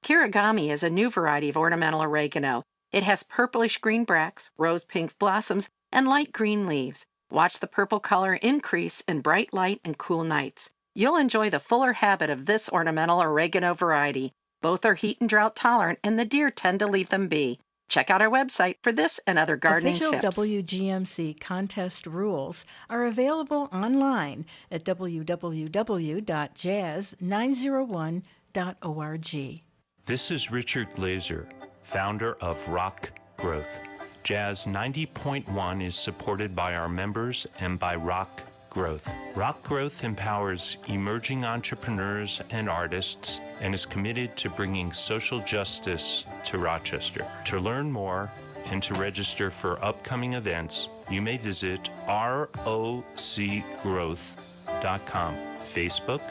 Kirigami is a new variety of ornamental oregano. It has purplish green bracts, rose pink blossoms, and light green leaves. Watch the purple color increase in bright light and cool nights. You'll enjoy the fuller habit of this ornamental oregano variety. Both are heat and drought tolerant, and the deer tend to leave them be. Check out our website for this and other gardening Official tips. WGMC contest rules are available online at www.jazz901.org. This is Richard Glazer, founder of Rock Growth. Jazz 90.1 is supported by our members and by Rock Growth. Rock Growth empowers emerging entrepreneurs and artists and is committed to bringing social justice to Rochester. To learn more and to register for upcoming events, you may visit rocgrowth.com, Facebook,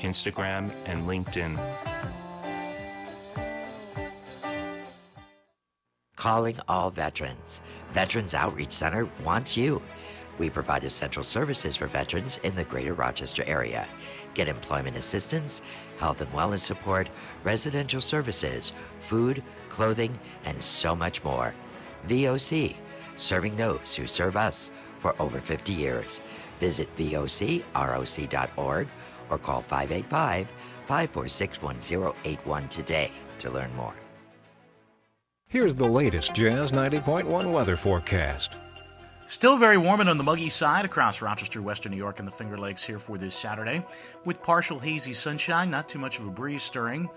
Instagram, and LinkedIn. Calling all veterans. Veterans Outreach Center wants you. We provide essential services for veterans in the greater Rochester area. Get employment assistance, health and wellness support, residential services, food, clothing, and so much more. VOC, serving those who serve us for over 50 years. Visit vocroc.org or call 585-546-1081 today to learn more. Here's the latest Jazz 90.1 weather forecast. Still very warm and on the muggy side across Rochester, Western New York, and the Finger Lakes here for this Saturday, with partial hazy sunshine, not too much of a breeze stirring.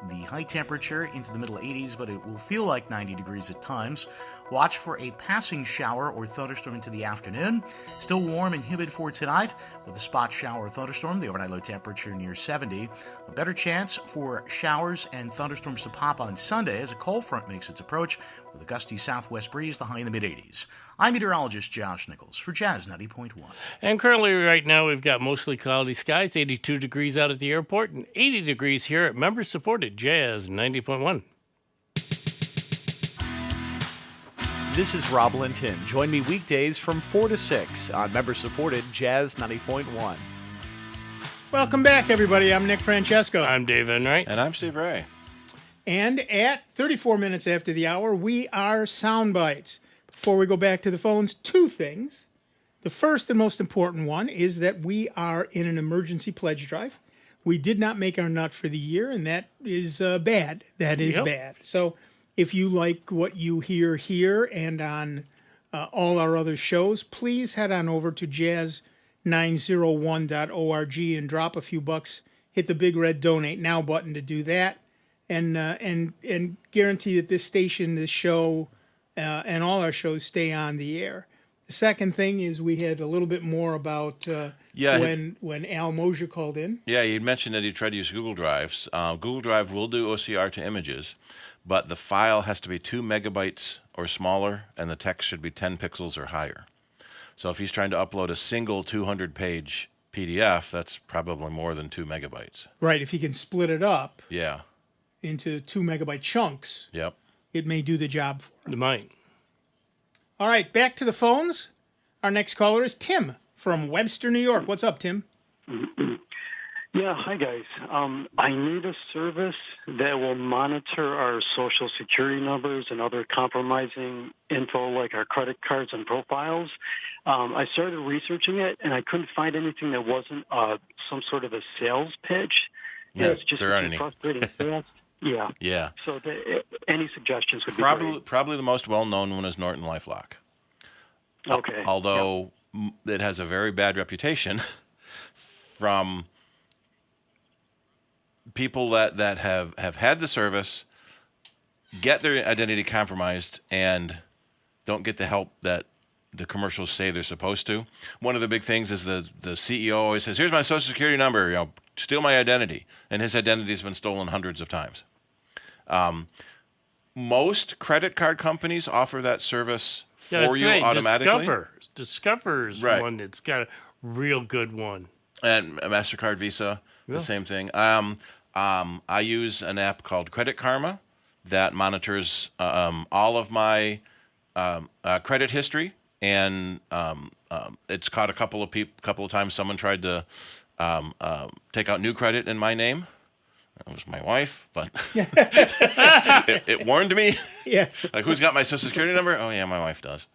The high temperature into the middle 80s, but it will feel like 90 degrees at times. Watch for a passing shower or thunderstorm into the afternoon. Still warm and humid for tonight with a spot shower or thunderstorm. The overnight low temperature near 70. A better chance for showers and thunderstorms to pop on Sunday as a cold front makes its approach with a gusty southwest breeze, the high in the mid-80s. I'm meteorologist Josh Nichols for Jazz 90.1. And currently right now we've got mostly cloudy skies, 82 degrees out at the airport and 80 degrees here at member-supported Jazz 90.1. This is Rob Linton. Join me weekdays from 4 to 6 on member-supported Jazz 90.1. Welcome back, everybody. I'm Nick Francesco. I'm Dave Enright. And I'm Steve Ray. And at 34 minutes after the hour, we are Soundbites. Before we go back to the phones, two things. The first and most important one is that we are in an emergency pledge drive. We did not make our nut for the year, and that is bad. That is bad. So if you like what you hear here and on all our other shows, please head on over to jazz901.org and drop a few bucks. Hit the big red Donate Now button to do that, and guarantee that this station, this show, and all our shows stay on the air. The second thing is we had a little bit more about when Al Mosier called in. Yeah, you mentioned that he tried to use Google Drives. Google Drive will do OCR to images, but the file has to be 2 megabytes or smaller, and the text should be 10 pixels or higher. So if he's trying to upload a single 200-page PDF, that's probably more than 2 megabytes. Right, if he can split it up. Yeah. into 2 megabyte chunks, Yep. it may do the job for it. It might. All right, back to the phones. Our next caller is Tim from Webster, New York. What's up, Tim? Yeah, hi guys. I need a service that will monitor our social security numbers and other compromising info like our credit cards and profiles. I started researching it and I couldn't find anything that wasn't some sort of a sales pitch. Yeah, it's just there aren't any. frustrating fast. Yeah. Yeah. So any suggestions would be Probably the most well-known one is Norton LifeLock. Okay. Although it has a very bad reputation from people that have had the service, get their identity compromised, and don't get the help that the commercials say they're supposed to. One of the big things is the CEO always says, "Here's my social security number. Steal my identity," and his identity has been stolen hundreds of times. Most credit card companies offer that service for you automatically. Discover's Right. one that's got a real good one. And MasterCard, Visa, Yeah. the same thing. I use an app called Credit Karma that monitors all of my credit history, and it's caught a couple of times someone tried to take out new credit in my name. It was my wife, but it warned me. Yeah. Like, who's got my Social Security number? Oh, yeah, my wife does.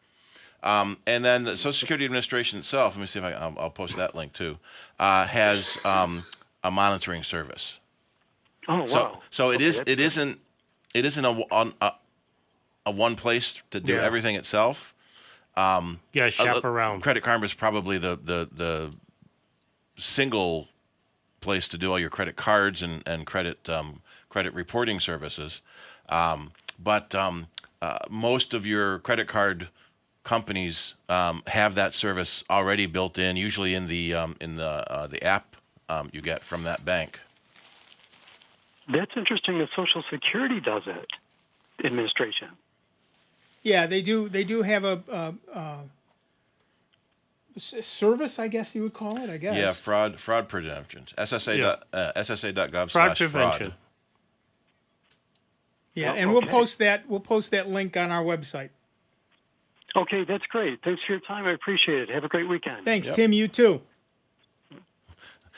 And then the Social Security Administration itself, let me see if I'll post that link too, has a monitoring service. Oh, wow. So it isn't a one place to do everything itself. Shop around. Credit Karma is probably the single place to do all your credit cards and credit reporting services. But most of your credit card companies have that service already built in, usually in the app you get from that bank. That's interesting that Social Security does it, administration. Yeah, they do have a service, I guess you would call it, I guess. Yeah, fraud prevention. SSA.gov/fraud. Fraud prevention. Yeah, and okay. we'll post that link on our website. Okay, that's great. Thanks for your time. I appreciate it. Have a great weekend. Thanks, Tim. You too.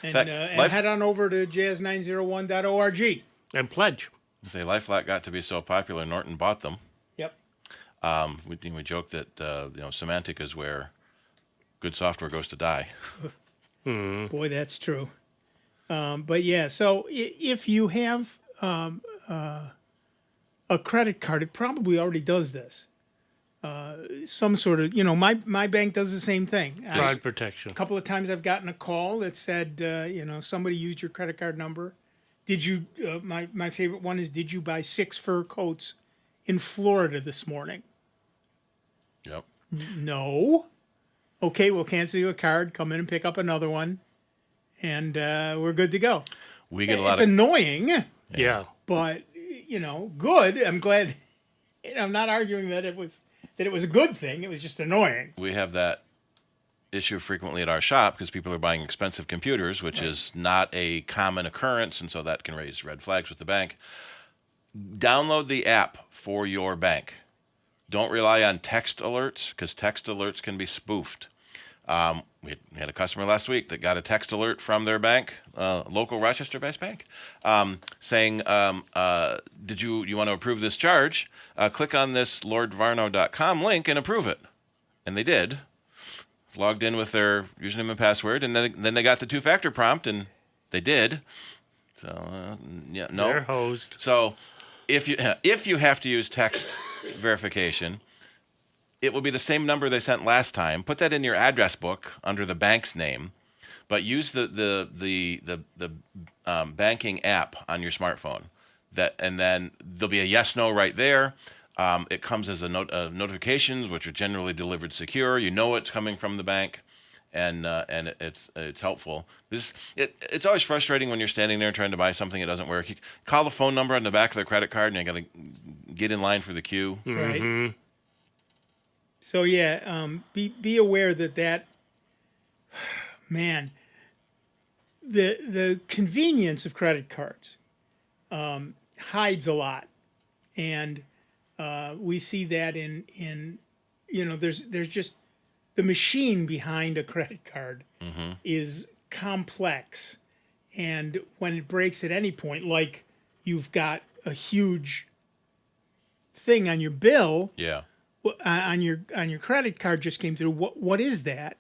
And, fact, and head on over to jazz901.org. And pledge. Say LifeLock got to be so popular, Norton bought them. Yep. We joke that semantic is where good software goes to die. Boy, that's true. But yeah, so if you have a credit card, it probably already does this. Some sort of, my bank does the same thing. Fraud protection. A couple of times I've gotten a call that said, somebody used your credit card number. Did you, my favorite one is, did you buy 6 fur coats in Florida this morning? Yep. No. Okay, we'll cancel you a card, come in and pick up another one, and we're good to go. We get a lot It's annoying. Yeah. But, good. I'm glad. I'm not arguing that it was a good thing. It was just annoying. We have that issue frequently at our shop because people are buying expensive computers, which is not a common occurrence, and so that can raise red flags with the bank. Download the app for your bank. Don't rely on text alerts because text alerts can be spoofed. We had a customer last week that got a text alert from their bank, local Rochester-based bank, saying, "Did you want to approve this charge? Click on this lordvarno.com link and approve it." And they did. Logged in with their username and password, and then they got the 2-factor prompt, and they did. So no, They're hosed. So if you have to use text verification, it will be the same number they sent last time. Put that in your address book under the bank's name, but use the banking app on your smartphone. And then there'll be a yes/no right there. It comes as a notifications, which are generally delivered secure. You know it's coming from the bank, and it's helpful. It's always frustrating when you're standing there trying to buy something that doesn't work. You call the phone number on the back of their credit card, and you got to get in line for the queue. Right. Mm-hmm. So yeah, be aware that man, the convenience of credit cards hides a lot, and we see that in there's just the machine behind a credit card is complex, and when it breaks at any point, like you've got a huge thing on your bill, on your credit card just came through. What is that?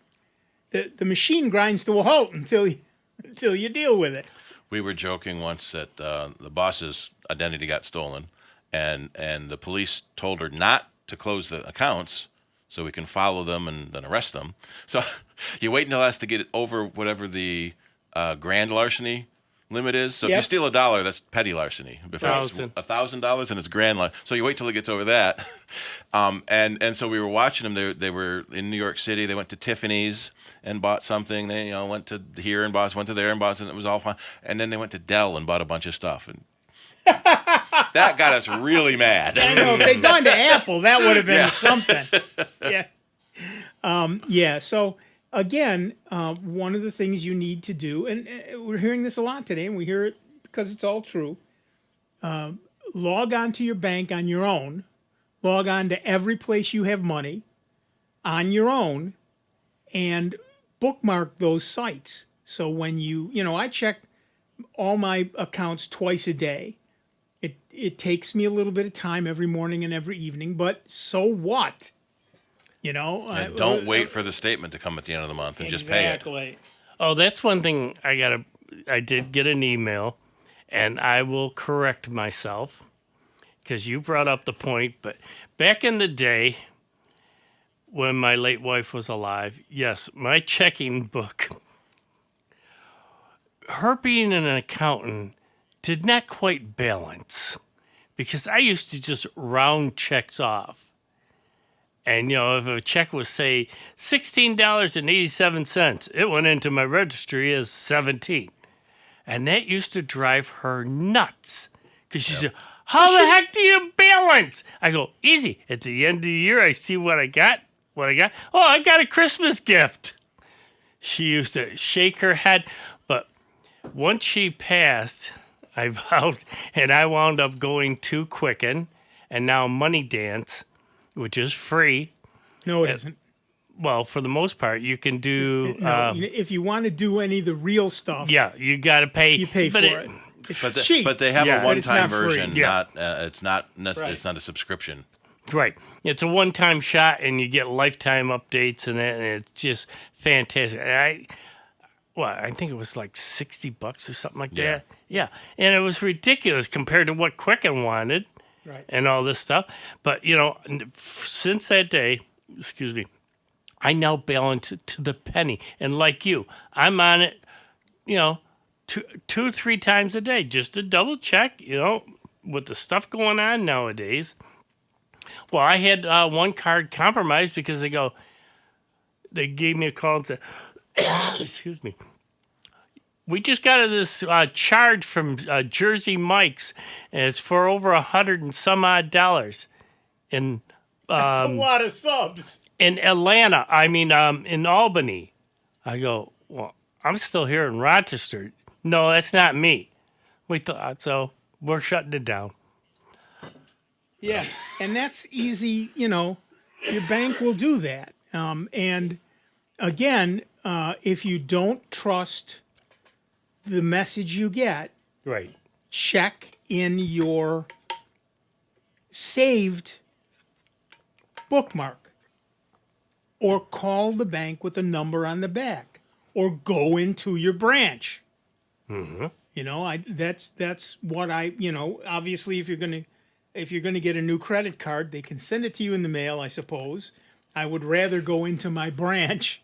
The machine grinds to a halt until you deal with it. We were joking once that the boss's identity got stolen, and the police told her not to close the accounts so we can follow them and then arrest them. So you wait until it has to get over whatever the grand larceny limit is. So if you steal $1, that's petty larceny. If it's $1,000 and it's grand so you wait till it gets over that. And so we were watching them. They were in New York City. They went to Tiffany's and bought something. They went to here and bought, went to there and bought, and it was all fine. And then they went to Dell and bought a bunch of stuff. And that got us really mad. I know, if they'd gone to Apple, that would have been something. So again, one of the things you need to do, and we're hearing this a lot today, and we hear it because it's all true. Log on to your bank on your own. Log on to every place you have money on your own, and bookmark those sites. So when I check all my accounts twice a day. It takes me a little bit of time every morning and every evening, but so what? And don't wait for the statement to come at the end of the month and just pay it. Exactly. Oh, that's one thing I did get an email, and I will correct myself because you brought up the point, but back in the day when my late wife was alive, yes, my checking book, her being an accountant, did not quite balance because I used to just round checks off. And, if a check was, say, $16.87, it went into my registry as $17. And that used to drive her nuts because she said, how the heck do you balance? I go, easy. At the end of the year, I see what I got. Oh, I got a Christmas gift. She used to shake her head. But once she passed, I wound up going to Quicken and now Money Dance, which is free. No, it isn't. Well, for the most part, you can do. If you want to do any of the real stuff, you got to pay. You pay for it. It's cheap, but they have a one-time version. Yeah. It's not a subscription. Right. It's a one-time shot, and you get lifetime updates, and it's just fantastic. I think it was like $60 or something like that. Yeah, and it was ridiculous compared to what Quicken wanted, and all this stuff. But since that day, I now balance it to the penny, and like you, I'm on it, 2-3 times a day just to double check, with the stuff going on nowadays. Well, I had one card compromised because they gave me a call and said, excuse me, we just got this charge from Jersey Mike's, and it's for over $100 and some odd. That's a lot of subs. In Atlanta, in Albany. I go, well, I'm still here in Rochester. No, that's not me. We thought so. We're shutting it down. Yeah, and that's easy. Your bank will do that. And again, if you don't trust the message you get, check in your saved bookmark, or call the bank with a number on the back, or go into your branch. Mm-hmm. That's what obviously if you're gonna get a new credit card, they can send it to you in the mail, I suppose. I would rather go into my branch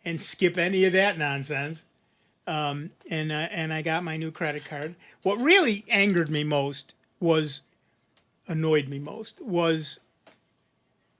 and skip any of that nonsense. And I got my new credit card. What really annoyed me most was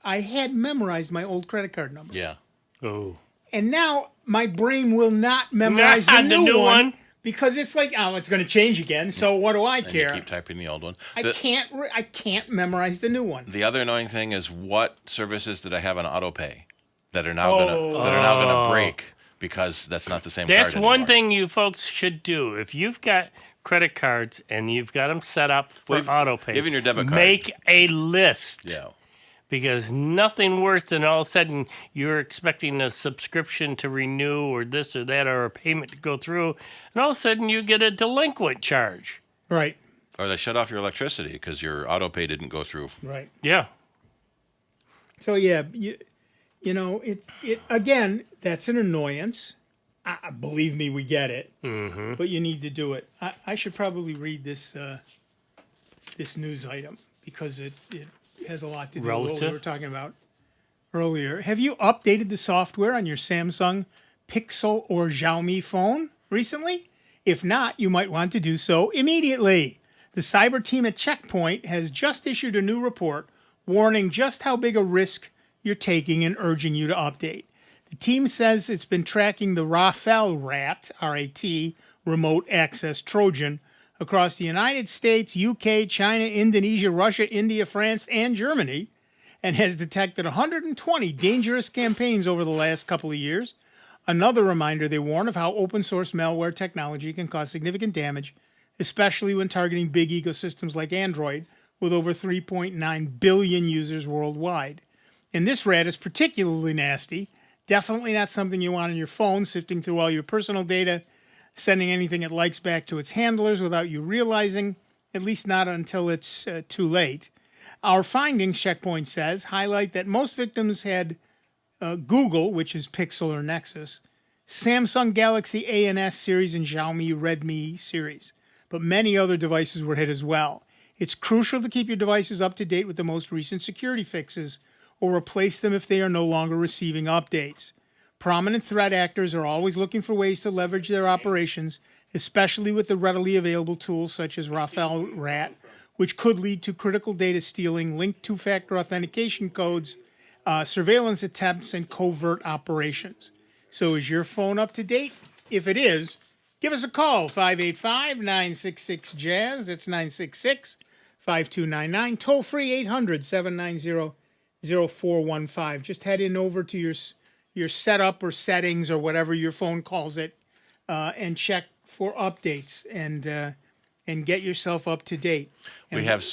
I had memorized my old credit card number. Yeah. Oh. And now my brain will not memorize the new one because it's like, it's going to change again. So what do I care? You keep typing the old one. I can't memorize the new one. The other annoying thing is, what services did I have on auto pay that are now gonna break because that's not the same card anymore. That's one thing you folks should do. If you've got credit cards and you've got them set up for auto pay, even your debit card. Make a list. Yeah. Because nothing worse than all of a sudden you're expecting a subscription to renew or this or that or a payment to go through, and all of a sudden you get a delinquent charge. Right. Or they shut off your electricity because your auto pay didn't go through. Right. Yeah. So yeah, you know, again, that's an annoyance. Believe me, we get it. Mm-hmm. But you need to do it. I should probably read this this news item because it has a lot to do with what we were talking about earlier. Have you updated the software on your Samsung Pixel or Xiaomi phone recently? If not, you might want to do so immediately. The cyber team at Checkpoint has just issued a new report warning just how big a risk you're taking and urging you to update. The team says it's been tracking the Rafael Rat, R-A-T, remote access Trojan, across the United States, UK, China, Indonesia, Russia, India, France, and Germany, and has detected 120 dangerous campaigns over the last couple of years. Another reminder, they warn of how open source malware technology can cause significant damage, especially when targeting big ecosystems like Android, with over 3.9 billion users worldwide. And this rat is particularly nasty. Definitely not something you want on your phone, sifting through all your personal data, sending anything it likes back to its handlers without you realizing, at least not until it's too late. Our findings, Checkpoint says, highlight that most victims had Google, which is Pixel or Nexus, Samsung Galaxy A and S series, and Xiaomi Redmi series. But many other devices were hit as well. It's crucial to keep your devices up to date with the most recent security fixes or replace them if they are no longer receiving updates. Prominent threat actors are always looking for ways to leverage their operations, especially with the readily available tools such as Rafael Rat, which could lead to critical data stealing, linked two-factor authentication codes, surveillance attempts, and covert operations. So is your phone up to date? If it is, give us a call, 585-966-JAZZ. That's 966-5299. Toll free 800-790-0415. Just head in over to your setup or settings or whatever your phone calls it, and check for updates and get yourself up to date. And we have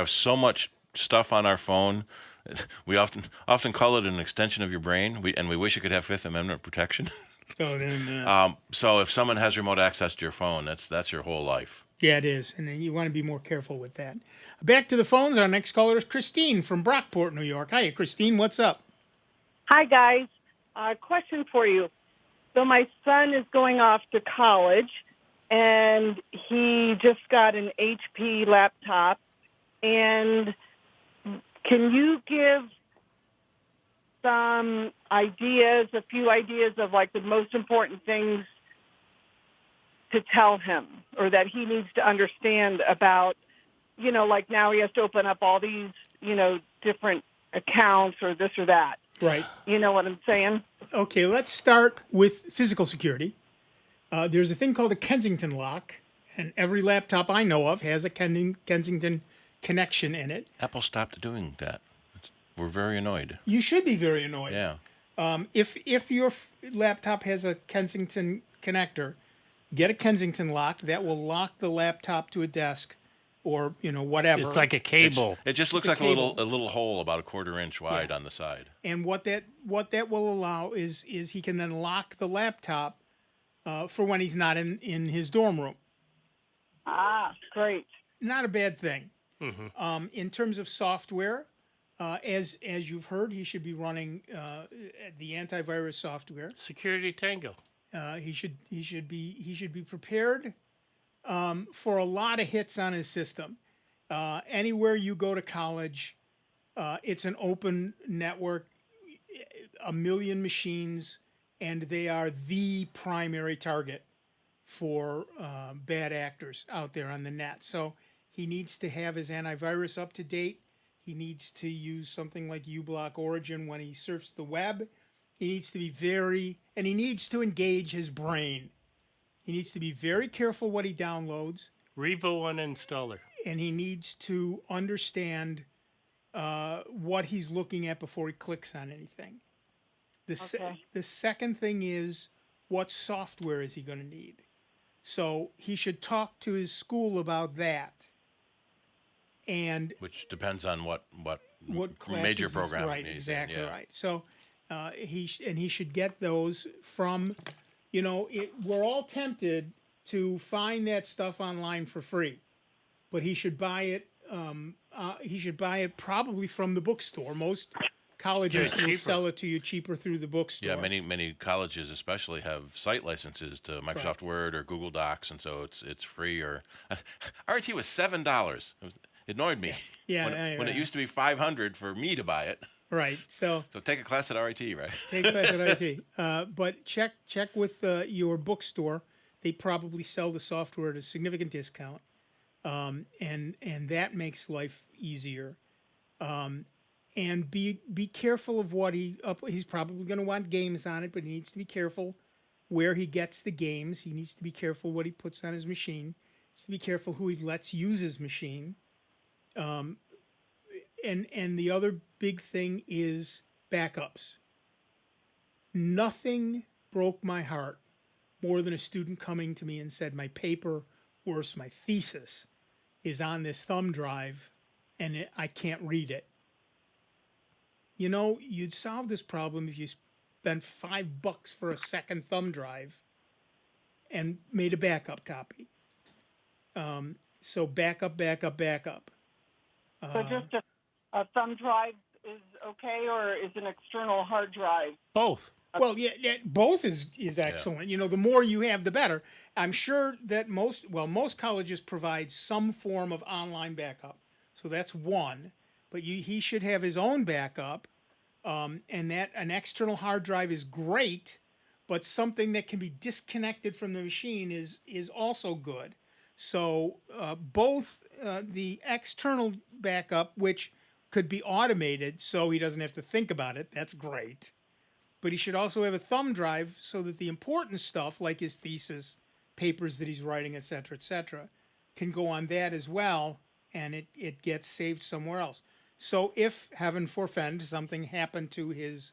so much stuff on our phone. We often call it an extension of your brain. We wish it could have Fifth Amendment protection. So if someone has remote access to your phone, that's your whole life. Yeah, it is, and then you want to be more careful with that. Back to the phones. Our next caller is Christine from Brockport, New York. Hi, Christine. What's up? Hi, guys. Question for you. So my son is going off to college, and he just got an HP laptop. And can you give some ideas, a few ideas of like the most important things to tell him or that he needs to understand about, like now he has to open up all these, different accounts or this or that. Right. You know what I'm saying? Okay, let's start with physical security. There's a thing called a Kensington lock, and every laptop I know of has a Kensington connection in it. Apple stopped doing that. We're very annoyed. You should be very annoyed. Yeah. If your laptop has a Kensington connector, get a Kensington lock that will lock the laptop to a desk or whatever. It's like a cable. It just looks like a little hole about a 1/4 inch wide on the side. And what that will allow is he can then lock the laptop for when he's not in his dorm room. Ah, great. Not a bad thing. Mm-hmm. In terms of software, as you've heard, he should be running the antivirus software. Security Tango. He should be prepared for a lot of hits on his system. Anywhere you go to college, it's an open network, 1 million machines, and they are the primary target for bad actors out there on the net. So he needs to have his antivirus up to date. He needs to use something like uBlock Origin when he surfs the web. He needs to be and he needs to engage his brain. He needs to be very careful what he downloads. Revo Uninstaller. And he needs to understand what he's looking at before he clicks on anything. The second thing is, what software is he going to need? So he should talk to his school about that. And which depends on what classes major program right, he's exactly in. Yeah. right. So he should get those from, we're all tempted to find that stuff online for free, but he should buy it. He should buy it probably from the bookstore. Most colleges will sell it to you cheaper through the bookstore. Yeah, many colleges especially have site licenses to Microsoft Word or Google Docs, and so it's free. Or RIT was $7. It annoyed me. Yeah, when it used to be $500 for me to buy it. Right. So take a class at RIT, right? Take a class at RIT. But check with your bookstore. They probably sell the software at a significant discount, and that makes life easier. And be careful of what he's probably going to want games on it, but he needs to be careful where he gets the games. He needs to be careful what he puts on his machine. He needs to be careful who he lets use his machine. And the other big thing is backups. Nothing broke my heart more than a student coming to me and said, my paper, worse, my thesis, is on this thumb drive and I can't read it. You'd solve this problem if you spent $5 for a second thumb drive and made a backup copy. So backup. So just a thumb drive is okay, or is an external hard drive? Both. Well, yeah, both is excellent. Yeah. The more you have, the better. I'm sure that most colleges provide some form of online backup. So that's one. But he should have his own backup, and that an external hard drive is great, but something that can be disconnected from the machine is also good. So both the external backup, which could be automated so he doesn't have to think about it, that's great. But he should also have a thumb drive so that the important stuff, like his thesis, papers that he's writing, et cetera, can go on that as well, and it gets saved somewhere else. So if, heaven forfend, something happened to his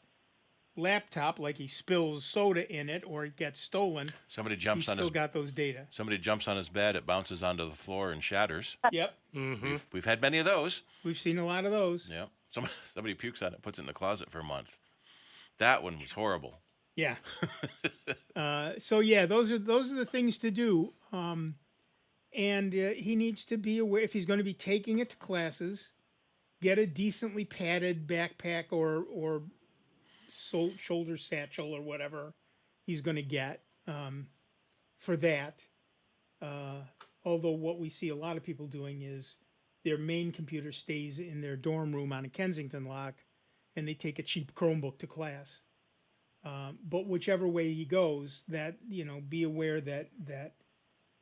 laptop, like he spills soda in it or it gets stolen, he's still got those data. Somebody jumps on his bed, it bounces onto the floor and shatters. Yep. Mm-hmm. We've had many of those. We've seen a lot of those. Yeah. Somebody pukes on it, puts it in the closet for a month. That one was horrible. Yeah. So yeah, those are the things to do. And he needs to be aware, if he's going to be taking it to classes, get a decently padded backpack or shoulder satchel or whatever he's going to get for that. Although what we see a lot of people doing is their main computer stays in their dorm room on a Kensington lock, and they take a cheap Chromebook to class. But whichever way he goes, that be aware that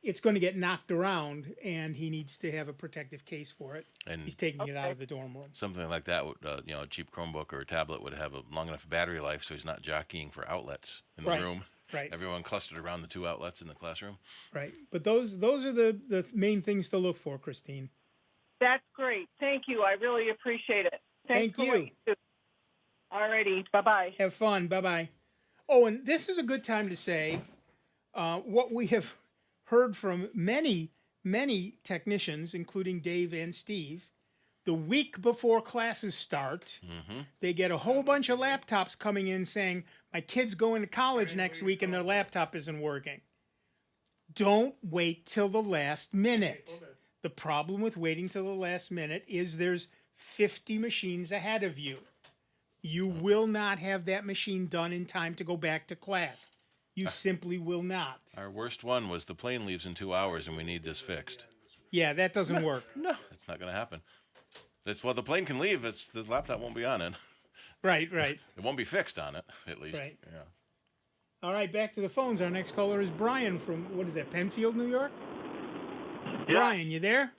it's going to get knocked around, and he needs to have a protective case for it. And he's taking it out of the dorm room. Something like that, a cheap Chromebook or a tablet would have a long enough battery life, so he's not jockeying for outlets in the room. Right. Everyone clustered around the two outlets in the classroom. Right. But those are the main things to look for, Christine. That's great. Thank you. I really appreciate it. Thank you. All righty. Bye-bye. Have fun. Bye-bye. Oh, and this is a good time to say what we have heard from many technicians, including Dave and Steve. The week before classes start, they get a whole bunch of laptops coming in saying, my kid's going to college next week and their laptop isn't working. Don't wait till the last minute. The problem with waiting till the last minute is there's 50 machines ahead of you. You will not have that machine done in time to go back to class. You simply will not. Our worst one was the plane leaves in 2 hours and we need this fixed. Yeah, that doesn't work. No, it's not going to happen. The plane can leave. The laptop won't be on it. Right. It won't be fixed on it, at least. Right. Yeah. All right, back to the phones. Our next caller is Brian from, Penfield, New York? Yeah. Brian, you there?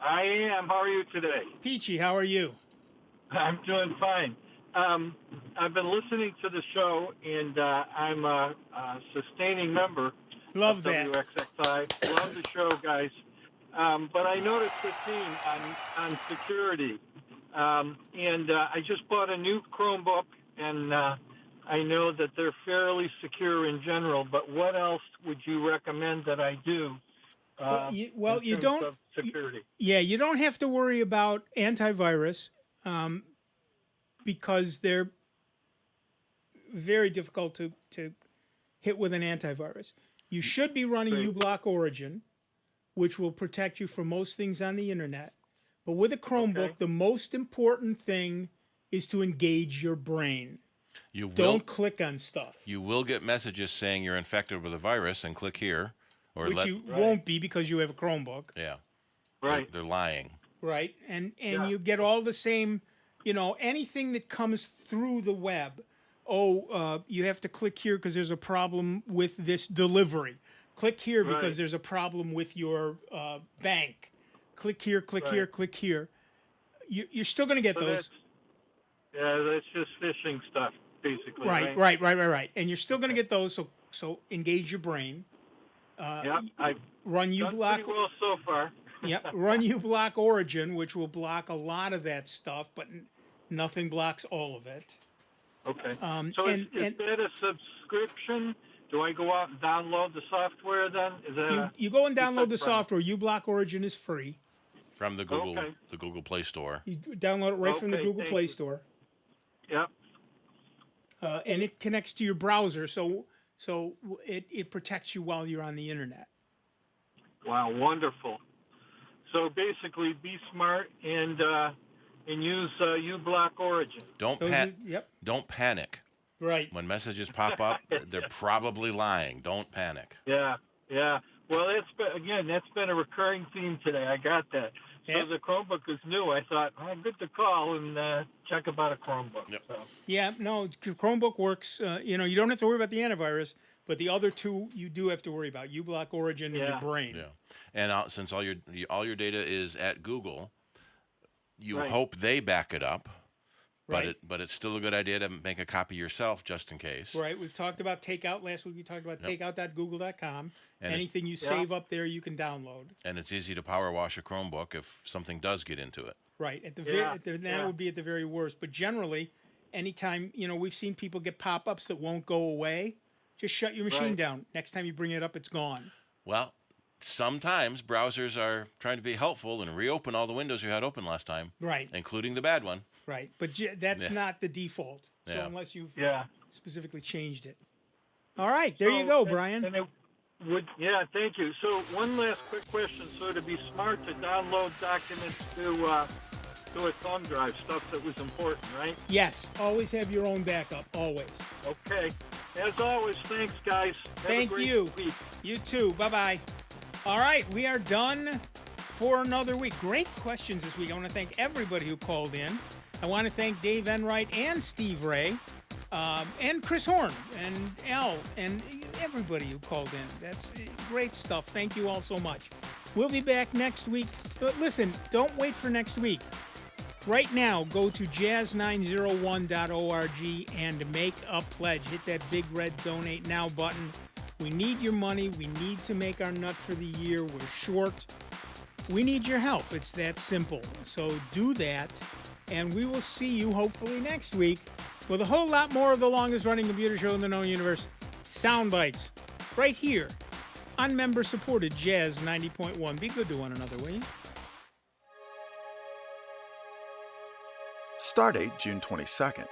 I am. How are you today? Peachy, how are you? I'm doing fine. I've been listening to the show, and I'm a sustaining member of WXXI. Love the show, guys. But I noticed a theme on security. And I just bought a new Chromebook, and I know that they're fairly secure in general, but what else would you recommend that I do? You don't. Of security. Yeah, you don't have to worry about antivirus because they're very difficult to hit with an antivirus. You should be running uBlock Origin, which will protect you from most things on the internet. But with a Chromebook, the most important thing is to engage your brain. Don't click on stuff. You will get messages saying you're infected with a virus and click here. Which you won't be because you have a Chromebook. Yeah. Right. They're lying. Right. And you get all the same, anything that comes through the web. You have to click here because there's a problem with this delivery. Click here because there's a problem with your bank. Click here, click here, click here. You're still going to get those. That's just phishing stuff, basically. Right. And you're still going to get those, so engage your brain. I've run uBlock pretty well so far. Run uBlock Origin, which will block a lot of that stuff, but nothing blocks all of it. Okay. So is that a subscription? Do I go out and download the software then? Is that you go and download the software. uBlock Origin is free from the Google Play Store. You download it from the Google Play Store. Yep. And it connects to your browser, so it protects you while you're on the internet. Wow, wonderful. So basically, be smart and use uBlock Origin. Don't panic. Right. When messages pop up, they're probably lying. Don't panic. Yeah. Well, that's been a recurring theme today. I got that. So the Chromebook is new. I thought, good to call and check about a Chromebook. Yep. So. Yeah, no, Chromebook works. You don't have to worry about the antivirus, but the other two you do have to worry about: uBlock Origin and your brain. Yeah, and since all your data is at Google, you hope they back it up. But it's still a good idea to make a copy yourself just in case. Right. We've talked about Takeout last week. We talked about takeout.google.com. Anything you save up there, you can download. And it's easy to power wash a Chromebook if something does get into it. Right. That would be at the very worst. But generally, anytime, we've seen people get pop-ups that won't go away, just shut your machine down. Next time you bring it up, it's gone. Well, sometimes browsers are trying to be helpful and reopen all the windows you had open last time. Right. Including the bad one. Right, but that's not the default. So unless you've specifically changed it. All right, there you go, Brian. Thank you. So one last quick question. So to be smart to download documents to a thumb drive, stuff that was important, right? Yes, always have your own backup, always. Okay. As always, thanks, guys. Thank you. Week. You too. Bye-bye. All right, we are done for another week. Great questions this week. I want to thank everybody who called in. I want to thank Dave Enright and Steve Ray, and Chris Horn, and Al, and everybody who called in. That's great stuff. Thank you all so much. We'll be back next week. But listen, don't wait for next week. Right now, go to jazz901.org and make a pledge. Hit that big red Donate Now button. We need your money. We need to make our nut for the year. We're short. We need your help. It's that simple. So do that. And we will see you hopefully next week with a whole lot more of the longest running computer show in the known universe, Sound Bytes, right here on member-supported Jazz 90.1. Be good to one another, will you? Stardate June 22nd.